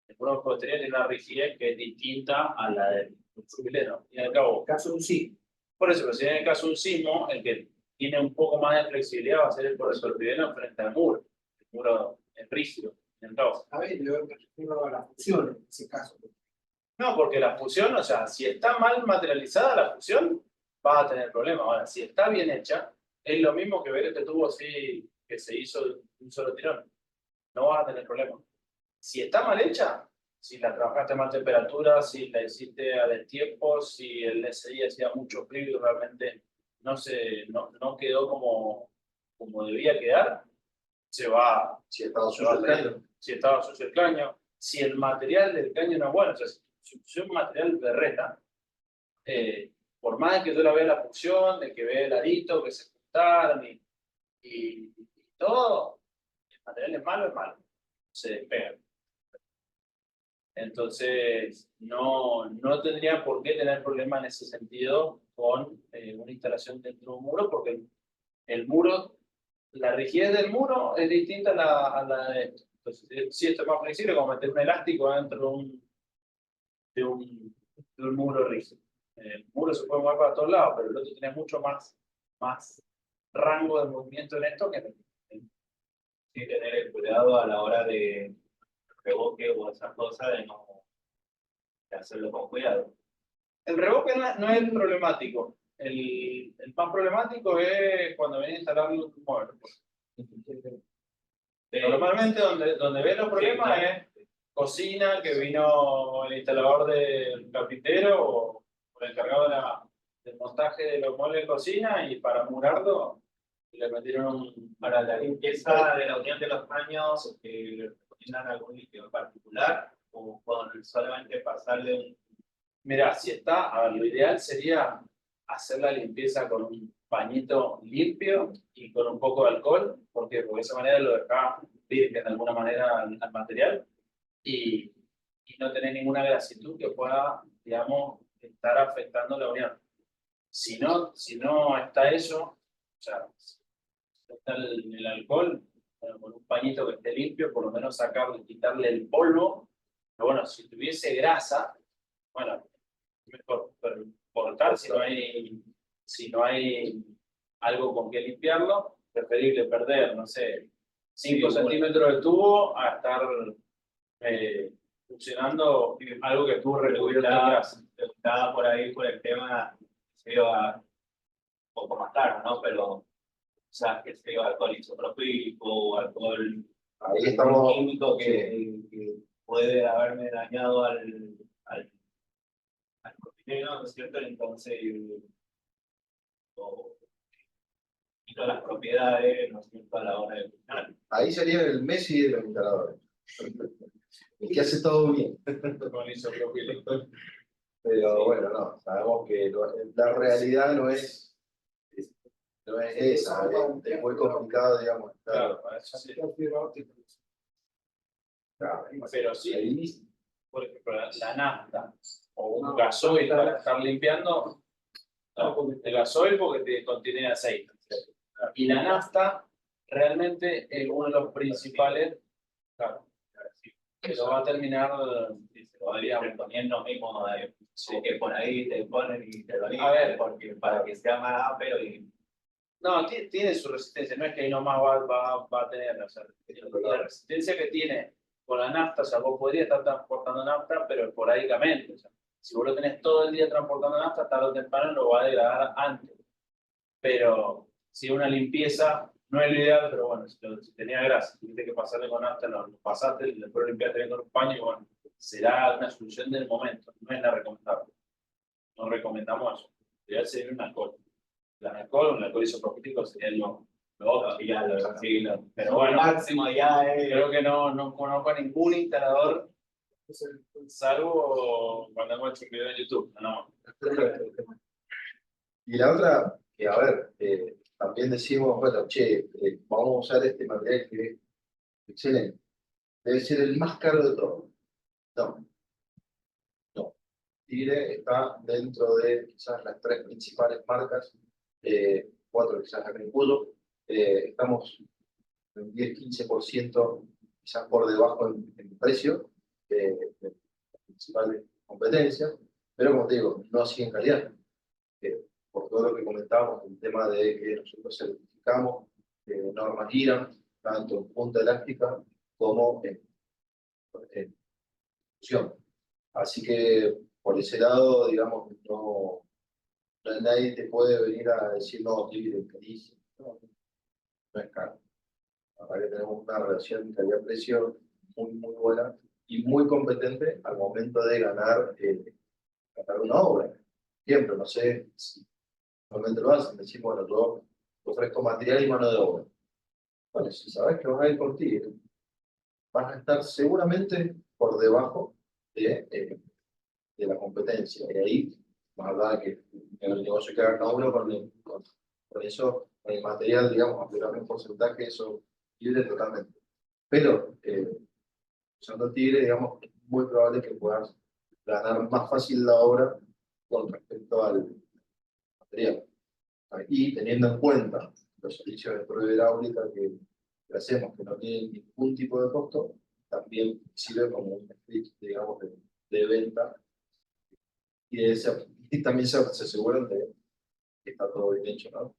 el muro de mampostería tiene una rigidez que es distinta a la del subileno. Y al cabo, En el caso de un sí. por eso, pero si en el caso de un sismo, el que tiene un poco más de flexibilidad va a ser el polisolpideno frente al muro. El muro es rígido. Entonces, A ver, yo me refiero a la fusión en ese caso. no, porque la fusión, o sea, si está mal materializada la fusión, va a tener problemas. Ahora, si está bien hecha, es lo mismo que ver este tubo así que se hizo de un solo tirón. No vas a tener problemas. Si está mal hecha, si la trabajaste a más temperatura, si la hiciste a destiempo, si el SI hacía mucho frío y realmente no quedó como debía quedar, se va. Si estaba Se va sucio a el tener. caño. Si estaba sucio el caño, si el material del caño no es bueno, o sea, si es un material berreta, por más que yo la vea la función, de que vea el arito, que se juntaron y todo, el material es malo, se despega. Entonces, no tendría por qué tener problema en ese sentido con una instalación dentro de un muro, porque el muro, la rigidez del muro es distinta a la de esto. Entonces, si esto es más flexible, como meter un elástico dentro de un muro rígido. El muro se puede mover para todos lados, pero el otro tiene mucho más rango de movimiento en esto que en el. Sí, tener el cuidado a la hora de reboque o esas cosas de hacerlo con cuidado. El revoque no es el problemático. El más problemático es cuando viene a instalar un mueble. Normalmente donde ven los problemas es cocina, que vino el instalador del carpintero o el encargado del montaje de los muebles de cocina y para murarlo le metieron Para la limpieza de la unión de los caños, ¿le recomiendan algún líquido en particular o con solamente pasarle un... Mira, si está, a ver, lo ideal sería hacer la limpieza con un pañito limpio y con un poco de alcohol, porque de esa manera lo deja virgen de alguna manera al material y no tener ninguna grasitud que pueda, digamos, estar afectando la unión. Si no está eso, o sea, si no está el alcohol, bueno, con un pañito que esté limpio, por lo menos quitarle el polvo, pero bueno, si tuviese grasa, bueno, mejor cortar si no hay algo con que limpiarlo, preferible perder, no sé, 5 centímetros de tubo a estar funcionando algo que estuvo recubierto de grasa. Preguntaba por ahí por el tema se lleva un poco más caro, ¿no? Pero, o sea, que se lleva alcohol isopropílico, alcohol Ahí estamos. químico que puede haberme dañado al propileno, ¿no es cierto? Entonces, y todas las propiedades, ¿no es cierto? A la hora de cocinar. Ahí sería el Messi de los instaladores. El que hace todo bien. Con isopropílico. Pero bueno, no, sabemos que la realidad no es esa, es muy complicado, digamos. Claro, para eso sí. Pero sí, Ahí, por ejemplo, la nafta o un gasoil para estar limpiando, no, el gasoil porque contiene aceite. Y la nafta realmente es uno de los principales, claro, que lo va a terminar, Podríamos ponernos mismos que por ahí te ponen y te lo A limpian, ver. porque para que sea más áspero y no, tiene su resistencia, no es que ahí nomás va a tener, o sea, la resistencia que tiene con la nafta, o sea, vos podrías estar transportando nafta, pero esporádicamente, o sea, si vos lo tenés todo el día transportando nafta, tarde o temprano lo va a degradar antes. Pero si una limpieza no es lo ideal, pero bueno, si tenía grasa, tuviste que pasarle con nafta, lo pasaste, después lo limpiaste bien con un paño, y bueno, será una solución del momento, no es la recomendable. No recomendamos eso. Ideal sería un alcohol. El alcohol isopropílico sería lo óptimo. ya lo sí, Pero bueno, máximo ya es. creo que no conozco a ningún instalador, salvo cuando hemos hecho un video en YouTube. No. y la otra, que a ver, también decimos, bueno, che, vamos a usar este material que es excelente. Debe ser el más caro de todos. No, no. Tigre está dentro de quizás las 3 principales marcas, 4 quizás acá incluyo. Estamos en 10-15% quizás por debajo en precio de las principales competencias, pero como te digo, no así en calidad. Por todo lo que comentábamos, el tema de que nosotros certificamos normas IRAM, tanto en punta elástica como en fusión. Así que por ese lado, digamos, nadie te puede venir a decir, no, Tigre es carísimo. No es caro. Acá que tenemos una relación calidad-precio muy buena y muy competente al momento de ganar una obra. Por ejemplo, no sé si normalmente lo hacen, decimos, bueno, yo ofrezco material y mano de obra. Bueno, si sabes que vas a ir por ti, vas a estar seguramente por debajo de la competencia. Y ahí, más allá de que en el negocio que haga uno con eso, con el material, digamos, aplicar un porcentaje, eso libre totalmente. Pero, usando el Tigre, digamos, es muy probable que puedas ganar más fácil la obra con respecto al material. Y teniendo en cuenta los servicios de prueba hidráulica que hacemos, que no tienen ningún tipo de costo, también sirve como un split, digamos, de venta. Y también se aseguran de que está todo bien hecho, ¿no?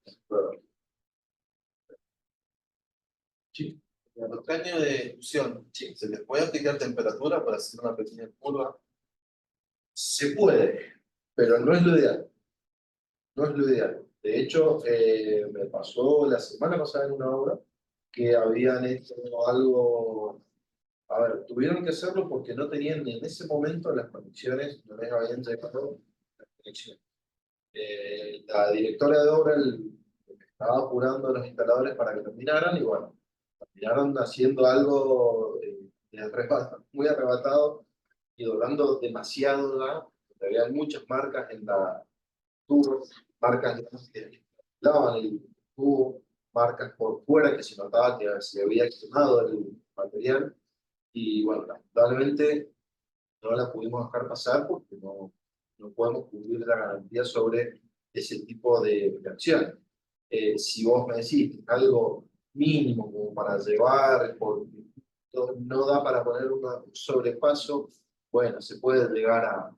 Sí. En los caños de fusión, sí, ¿se les puede aplicar temperatura para hacer una pequeña curva? Se puede, pero no es lo ideal. No es lo ideal. De hecho, me pasó la semana pasada en una obra que habían hecho algo. A ver, tuvieron que hacerlo porque no tenían en ese momento las condiciones, no les habían llegado las conexiones. La directora de obra estaba apurando a los instaladores para que terminaran y bueno, terminaron haciendo algo muy arrebatado y doblando demasiado, ¿no? Había muchas marcas en la tubo, marcas que lavan el tubo, marcas por fuera que se notaba que se había quemado el material y bueno, lamentablemente no la pudimos dejar pasar porque no podemos cubrir la garantía sobre ese tipo de acciones. Si vos me decís que es algo mínimo como para llevar, porque no da para poner un sobrepaso, bueno, se puede llegar a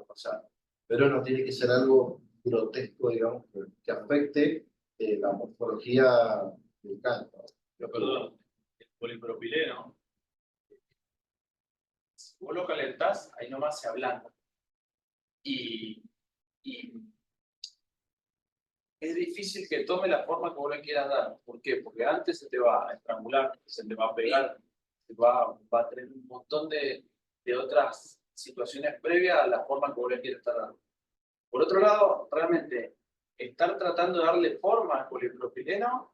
pasar. Pero no tiene que ser algo grotesco, digamos, que afecte la morfología del canto. Perdón, el polipropileno, si vos lo calentás, ahí nomás se ablanda. Y es difícil que tome la forma que vos le quieras dar. ¿Por qué? Porque antes se te va a estrangular, se te va a pegar, va a tener un montón de otras situaciones previas a la forma que vos le quieras estar dando. Por otro lado, realmente, estar tratando de darle forma al polipropileno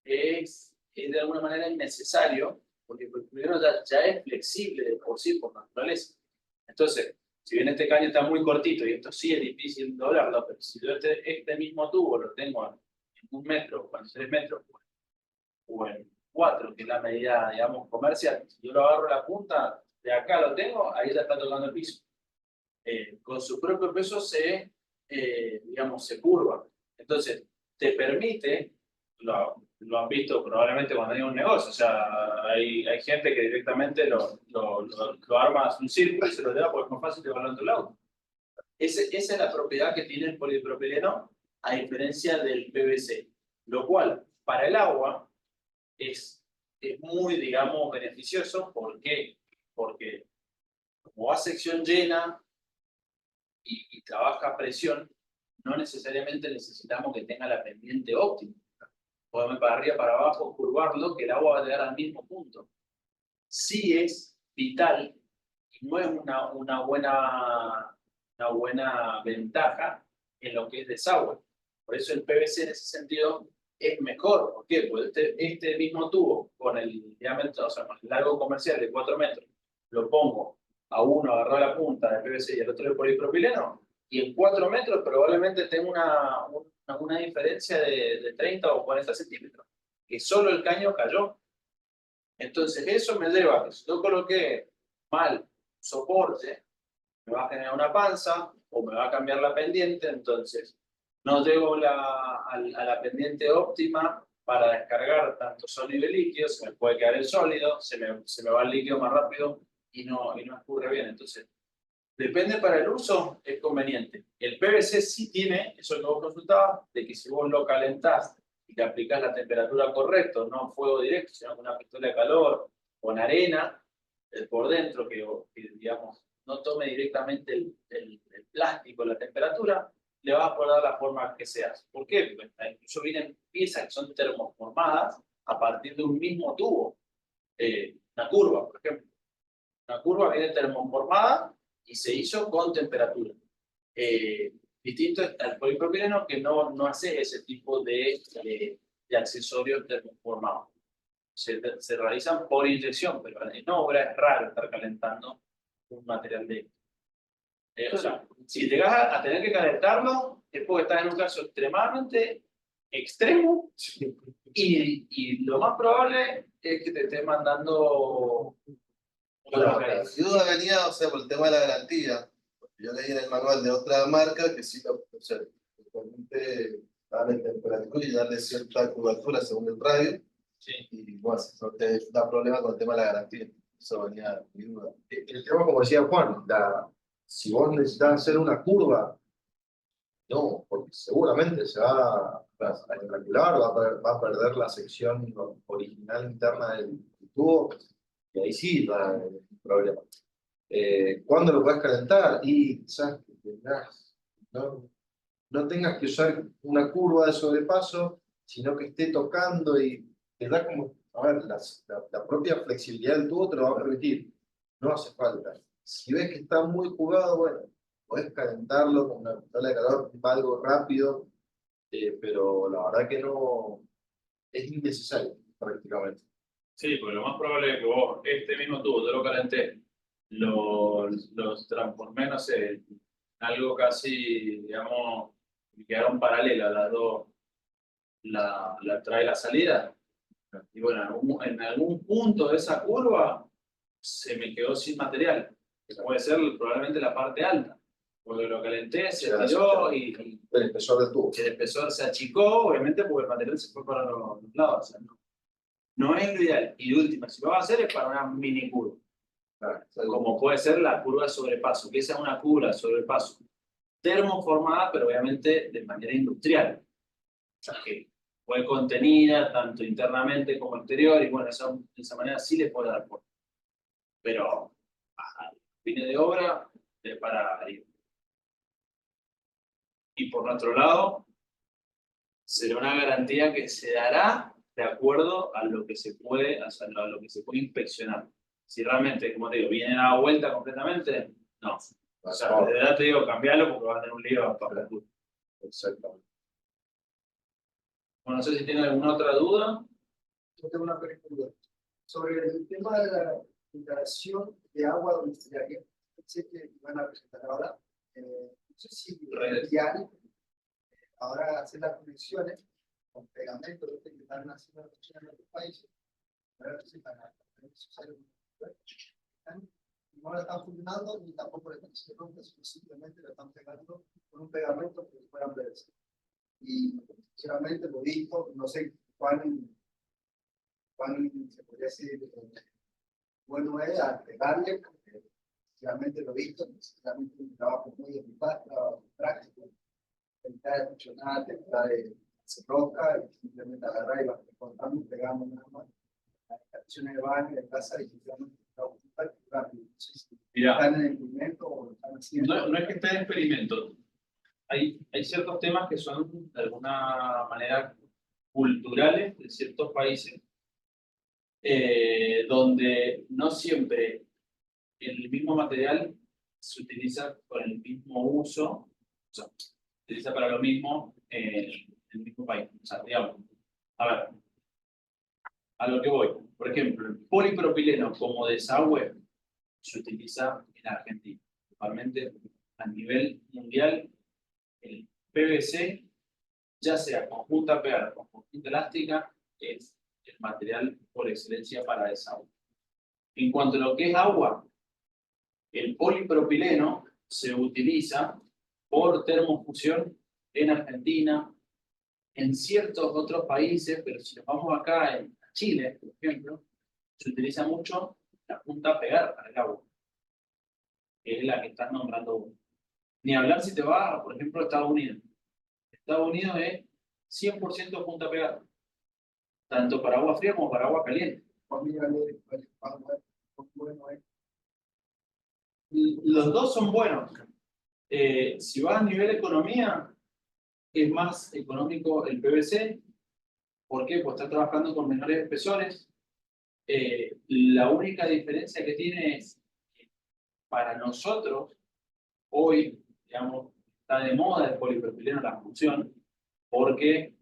es de alguna manera innecesario, porque el polipropileno ya es flexible de por sí, por naturaleza. Entonces, si bien este caño está muy cortito y esto sí es difícil doblarlo, pero si yo este mismo tubo lo tengo en 1 metro o en 3 metros o en 4, que es la medida, digamos, comercial, si yo lo agarro la punta, de acá lo tengo, ahí ya está tocando el piso. Con su propio peso digamos, se curva. Entonces, te permite, lo han visto probablemente cuando hay un negocio, o sea, hay gente que directamente lo arma a un círculo y se lo lleva porque es más fácil llevarlo en tu lado. Esa es la propiedad que tiene el polipropileno, a diferencia del PVC, lo cual para el agua es muy, digamos, beneficioso. ¿Por qué? Porque como va a sección llena y trabaja a presión, no necesariamente necesitamos que tenga la pendiente óptima. Podemos para arriba, para abajo, curvarlo, que el agua va a llegar al mismo punto. Sí es vital, y no es una buena ventaja en lo que es desagüe. Por eso el PVC en ese sentido es mejor. ¿Por qué? Porque este mismo tubo, con el diámetro, o sea, con el largo comercial de 4 metros, lo pongo a uno agarrado a la punta de PVC y al otro de polipropileno, y en 4 metros probablemente tengo una diferencia de 30 o 40 centímetros, que solo el caño cayó. Entonces eso me lleva a que si yo coloqué mal soporte, me va a generar una panza o me va a cambiar la pendiente, entonces no llego a la pendiente óptima para descargar tanto sólido y líquido, se me puede quedar el sólido, se me va el líquido más rápido y no escurre bien. Entonces, depende para el uso, es conveniente. El PVC sí tiene, eso que vos consultabas, de que si vos lo calentás y le aplicás la temperatura correcta, no fuego directo, sino con una pistola de calor, con arena por dentro, que digamos, no tome directamente el plástico, la temperatura, le vas a poder dar la forma que seas. ¿Por qué? Porque incluso vienen piezas que son termoformadas a partir de un mismo tubo. Una curva, por ejemplo. Una curva viene termoformada y se hizo con temperatura. Distinto al polipropileno, que no hace ese tipo de accesorios termoformados. Se realizan por inyección, pero en obra es raro estar calentando un material de o sea, si llegas a tener que calentarlo, es porque estás en un caso extremadamente extremo y lo más probable es que te esté mandando. Bueno, mi duda venía, o sea, por el tema de la garantía. Yo leí en el manual de otra marca que sí o sea, permite darle temperatura y darle cierta curvatura según el radio. Sí. Y bueno, no te da problema con el tema de la garantía. Eso venía mi duda. El tema, como decía Juan, si vos necesitas hacer una curva, no, porque seguramente se va a encalcular, va a perder la sección original interna del tubo, y ahí sí va a haber un problema. ¿Cuándo lo puedes calentar? Y quizás no tengas que usar una curva de sobrepaso, sino que esté tocando y te da como, a ver, la propia flexibilidad del tubo te lo va a permitir. No hace falta. Si ves que está muy jugado, bueno, podés calentarlo con una pistola de calor, algo rápido, pero la verdad que no es innecesario prácticamente. Sí, porque lo más probable es que vos, este mismo tubo, yo lo calenté, los transformé, no sé, algo casi, digamos, que quedaron paralelas las dos, la entrada y la salida. Y bueno, en algún punto de esa curva se me quedó sin material, que puede ser probablemente la parte alta, porque lo calenté, se tiró y El espesor del tubo. el espesor se achicó, obviamente, porque el material se fue para los lados. O sea, no es lo ideal. Y de última, si lo vas a hacer es para una mini curva, como puede ser la curva de sobrepaso, que esa es una curva de sobrepaso termoformada, pero obviamente de manera industrial. O sea, que fue contenida tanto internamente como exterior, y bueno, de esa manera sí le puede dar forma. Pero a fines de obra, para arriba. Y por nuestro lado, será una garantía que se dará de acuerdo a lo que se puede, a lo que se puede inspeccionar. Si realmente, como te digo, viene a la vuelta completamente, no. O sea, de verdad te digo, cambiarlo porque va a tener un lío para la culpa. Exactamente. Bueno, no sé si tiene alguna otra duda. Yo tengo una pregunta. Sobre el tema de la instalación de agua domiciliaria, sé que van a presentar ahora, no sé si real, ahora hacer las conexiones con pegamento, que están haciendo las conexiones en otros países, ahora presentan a no la están funcionando ni tampoco la están haciendo, simplemente la están pegando con un pegamento que puedan verse. Y sinceramente lo visto, no sé cuán se podría decir bueno es agregarle, porque realmente lo he visto, realmente un trabajo muy eficaz, trabajo práctico, intentar de funcionar, intentar de hacer roca, y simplemente agarrar y cortamos y pegamos nada más. Las estaciones de baño, de casa, y simplemente trabajo rápido. No sé si están en el experimento o lo están haciendo. No es que esté en experimento. Hay ciertos temas que son de alguna manera culturales de ciertos países, donde no siempre el mismo material se utiliza con el mismo uso, o sea, se utiliza para lo mismo en el mismo país. O sea, digamos, a ver, a lo que voy. Por ejemplo, el polipropileno como desagüe se utiliza en Argentina. Principalmente a nivel mundial, el PVC, ya sea con punta pegada o con punta elástica, es el material por excelencia para desagüe. En cuanto a lo que es agua, el polipropileno se utiliza por termofusión en Argentina, en ciertos otros países, pero si nos vamos acá en Chile, por ejemplo, se utiliza mucho la punta pegada para el agua, que es la que estás nombrando vos. Ni hablar si te vas, por ejemplo, a Estados Unidos. Estados Unidos es 100% punta pegada, tanto para agua fría como para agua caliente. Los dos son buenos. Si vas a nivel economía, es más económico el PVC. ¿Por qué? Pues está trabajando con menores espesores. La única diferencia que tiene es que para nosotros, hoy, digamos, está de moda el polipropileno, la función, porque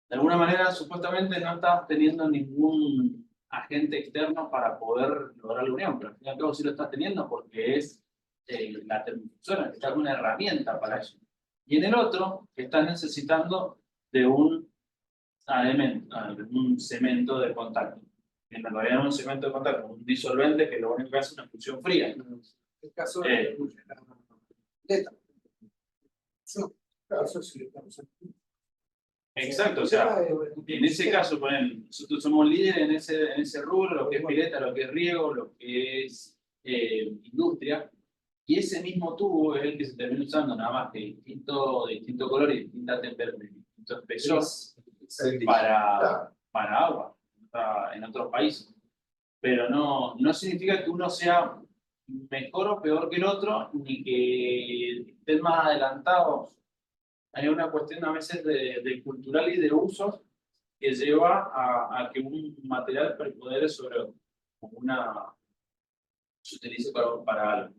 de alguna manera supuestamente no estás teniendo ningún agente externo para poder lograr la unión, pero al fin y al cabo sí lo estás teniendo porque es la termofusión, que está una herramienta para eso. Y en el otro, estás necesitando de un cemento de contacto. En realidad no es un cemento de contacto, un disolvente que lo único que hace es una función fría. El caso de eso sí lo estamos haciendo. Exacto, o sea, en ese caso, nosotros somos líderes en ese rubro, lo que es pileta, lo que es riego, lo que es industria, y ese mismo tubo es el que se termina usando nada más que distinto color y distinta temperatura, distinto espesor para agua en otros países. Pero no significa que uno sea mejor o peor que el otro, ni que estén más adelantados. Hay una cuestión a veces de cultural y de usos que lleva a que un material prepondere sobre otro, como se utilice para algo.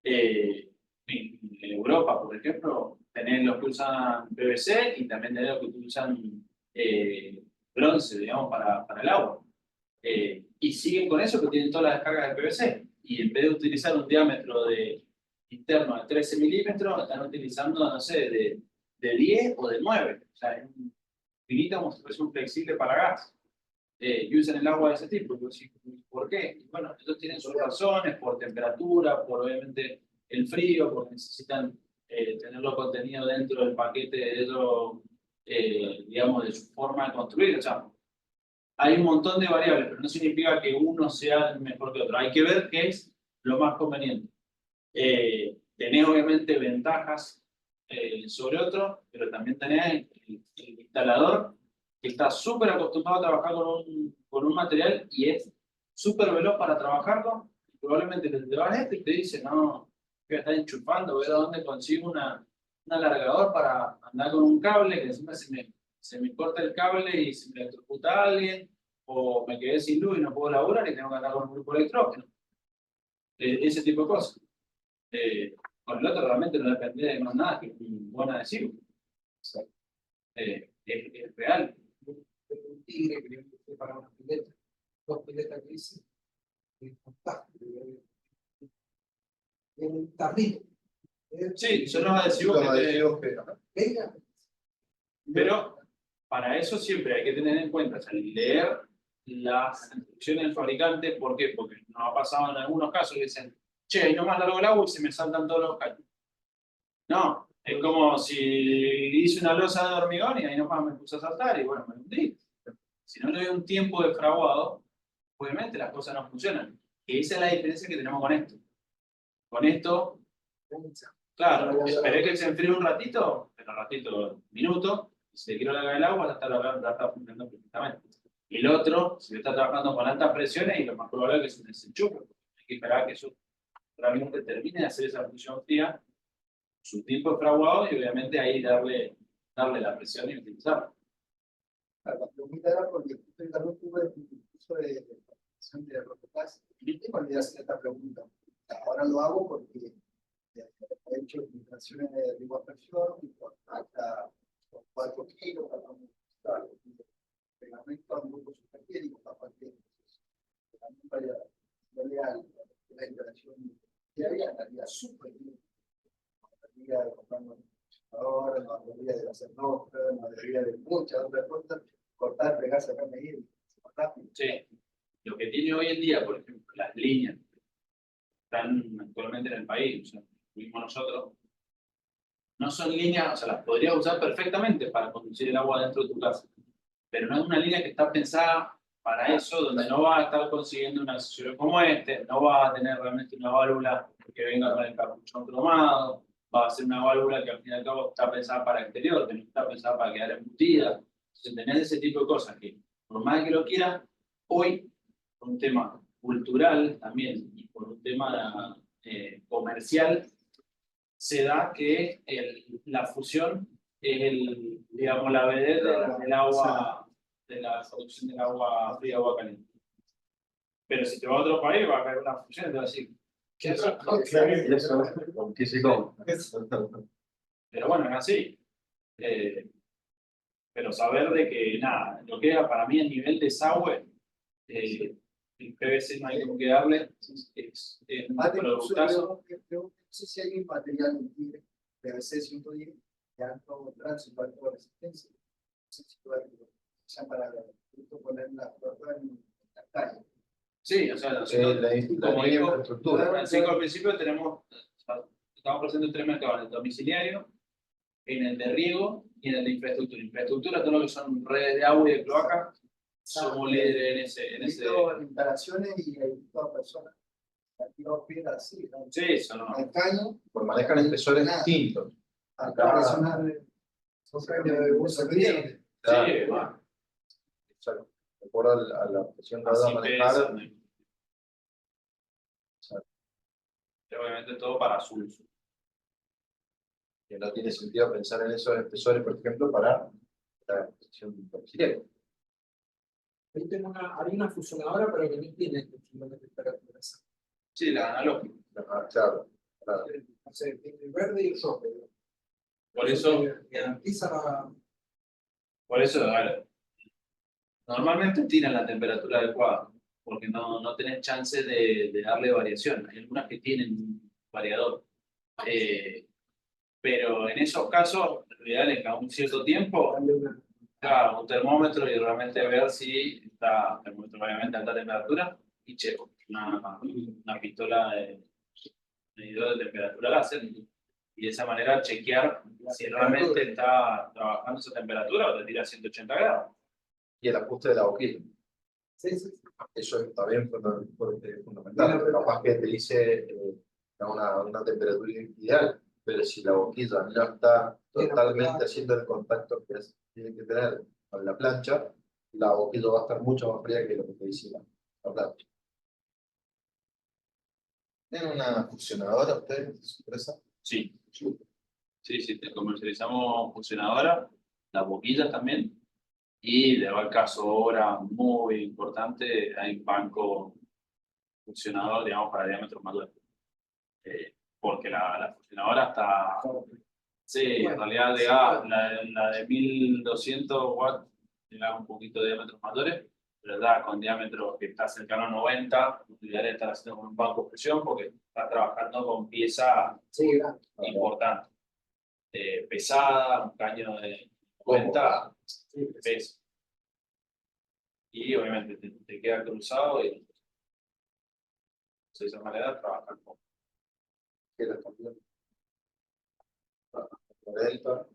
En Europa, por ejemplo, tenés los que usan PVC y también tenés los que usan bronce, digamos, para el agua. Y siguen con eso, que tienen todas las descargas de PVC. Y en vez de utilizar un diámetro interno de 13 milímetros, están utilizando, no sé, de 10 o de 9. O sea, es un finito como si fuese un flexible para gas. Y usan el agua de ese tipo. ¿Por qué? Y bueno, ellos tienen sus razones, por temperatura, por obviamente el frío, porque necesitan tenerlo contenido dentro del paquete de ellos, digamos, de su forma de construir. O sea, hay un montón de variables, pero no significa que uno sea mejor que otro. Hay que ver qué es lo más conveniente. Tenés obviamente ventajas sobre otro, pero también tenés el instalador que está súper acostumbrado a trabajar con un material y es súper veloz para trabajarlo. Probablemente te vas y te dice, no, voy a estar enchufando, voy a ver dónde consigo una alargador para andar con un cable, que encima se me corta el cable y se me electrocuta a alguien, o me quedé sin luz y no puedo laburar y tengo que andar con un grupo electrógeno. Ese tipo de cosas. Con el otro realmente no depende de más nada que un buen adhesivo. Es real. Un tigre que le para una pileta, 2 piletas que hice, es fantástico. El tarrito. Sí, son los adhesivos Los que te- adhesivos que- Venga. Pero para eso siempre hay que tener en cuenta, o sea, leer las instrucciones del fabricante. ¿Por qué? Porque nos ha pasado en algunos casos que dicen, che, ahí nomás largo el agua y se me saltan todos los caños. No, es como si hice una losa de hormigón y ahí nomás me puse a saltar y bueno, me hundí. Si no le doy un tiempo de fraguado, obviamente las cosas no funcionan. Y esa es la diferencia que tenemos con esto. Con esto, claro, esperé que se enfríe un ratito, pero un ratito, minuto, y si le quiero largar el agua, ya está funcionando perfectamente. Y el otro, si está trabajando con altas presiones, y lo más probable es que se desenchufe, porque hay que esperar a que eso realmente termine de hacer esa función fría, su tiempo de fraguado, y obviamente ahí darle la presión y utilizarlo. La pregunta era porque yo también tuve un curso de formación de rotoclases y me olvidé hacer esta pregunta. Ahora lo hago porque he hecho migraciones de rigor presión y por hasta 4 kilos para el pegamento a grupos superquímicos a partir de la interacción diaria, la vida súper bien. La vida de comprando ahora, la mayoría de las rojas, la mayoría de muchas otras cosas, cortar, pegar, sacar medidas, rápido. Sí. Lo que tiene hoy en día, por ejemplo, las líneas que están actualmente en el país, o sea, tuvimos nosotros, no son líneas, o sea, las podrías usar perfectamente para conducir el agua dentro de tu casa, pero no es una línea que está pensada para eso, donde no vas a estar consiguiendo una accesorio como este, no vas a tener realmente una válvula que venga con el capuchón cromado, va a ser una válvula que al fin y al cabo está pensada para exterior, que no está pensada para quedar embutida. Entonces tenés ese tipo de cosas que, por más que lo quieras, hoy, por un tema cultural también y por un tema comercial, se da que la fusión es digamos, la vedette del agua, de la producción del agua fría, agua caliente. Pero si te vas a otro país, va a haber una fusión, y te va a decir, ¿qué es eso? Pero bueno, es así. Pero saber de que, nada, lo que era para mí el nivel de desagüe, el PVC no hay como que darle, es un productazo. No sé si hay un material en tigre, PVC 110, de alto tránsito, alto resistencia. No sé si puede ser para poner la prueba en la calle. Sí, o sea, nosotros, La como dijo, infraestructura. Francisco, al principio estamos presentes en 3 mercados, en el domiciliario, en el de riego y en el de infraestructura. Infraestructura, todo lo que son redes de agua y de cloaca, somos líderes en ese. Instalaciones y hay todas personas. Aquí no pida así, ¿no? Sí, son El caño, Pues manejan espesores distintos. acá es una son caños de uso cliente. Sí, va. Exacto. De acuerdo a la presión que va a Así manejar. pesan. Y obviamente todo para su uso. Que no tiene sentido pensar en esos espesores, por ejemplo, para la presión domiciliaria. Yo tengo hay una fusionadora, pero que no tiene control de temperatura. Sí, la analógica. Claro. O sea, tiene el verde y el rojo. Por eso, Garantiza la. a ver, normalmente tienen la temperatura adecuada, porque no tenés chance de darle variación. Hay algunas que tienen un variador. Pero en esos casos, lo ideal es que a un cierto tiempo, claro, un termómetro y realmente ver si está, termómetro obviamente a alta temperatura, y checo, una pistola de medidor de temperatura láser, y de esa manera chequear si realmente está trabajando esa temperatura o te tira a 180 grados. Y el ajuste de la boquilla. Sí. Eso es también fundamental. Capaz que te dice una temperatura ideal, pero si la boquilla no está totalmente haciendo el contacto que tiene que tener con la plancha, la boquilla va a estar mucho más fría que lo que te dice la plancha. ¿Tienen una fusionadora ustedes, su empresa? Sí. Sí, sí, te comercializamos fusionadora, las boquillas también. Y de va el caso ahora muy importante, hay un banco fusionador, digamos, para diámetros mayores. Porque la fusionadora está, sí, en realidad la de 1200 watts, llega un poquito de diámetros mayores, pero ya con diámetros que está cercano a 90, lo ideal es estar haciendo con un banco de fusión porque está trabajando con pieza Sí, grande. importante. Pesada, un caño de 90 pesos. Y obviamente te queda cruzado y de esa manera trabajar con. Que la también. 40,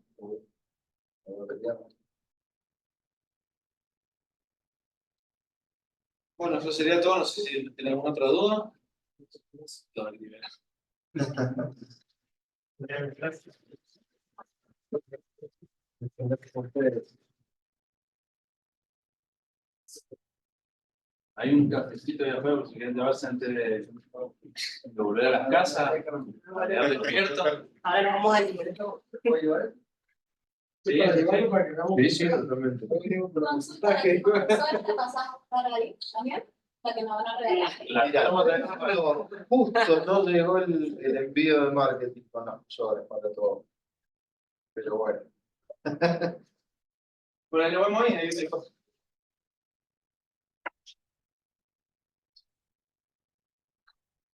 Bueno, eso sería todo. No sé si tienen alguna otra duda. Todo el nivel. Hay un cafecito de afuera por si quieren llevarse antes de volver a las casas. Quedar despierto. Ahora nos vamos a ir. ¿Puedo llevar? Sí, Para sí, llevarlo sí. para que hagamos Sí, sí, totalmente. Consulta para ti, ¿sabes qué pasamos para ahí también? La que me van a regalar. Pero justo no llegó el envío de marketing con las flores para todo. Pero bueno. Por ahí lo vemos ahí.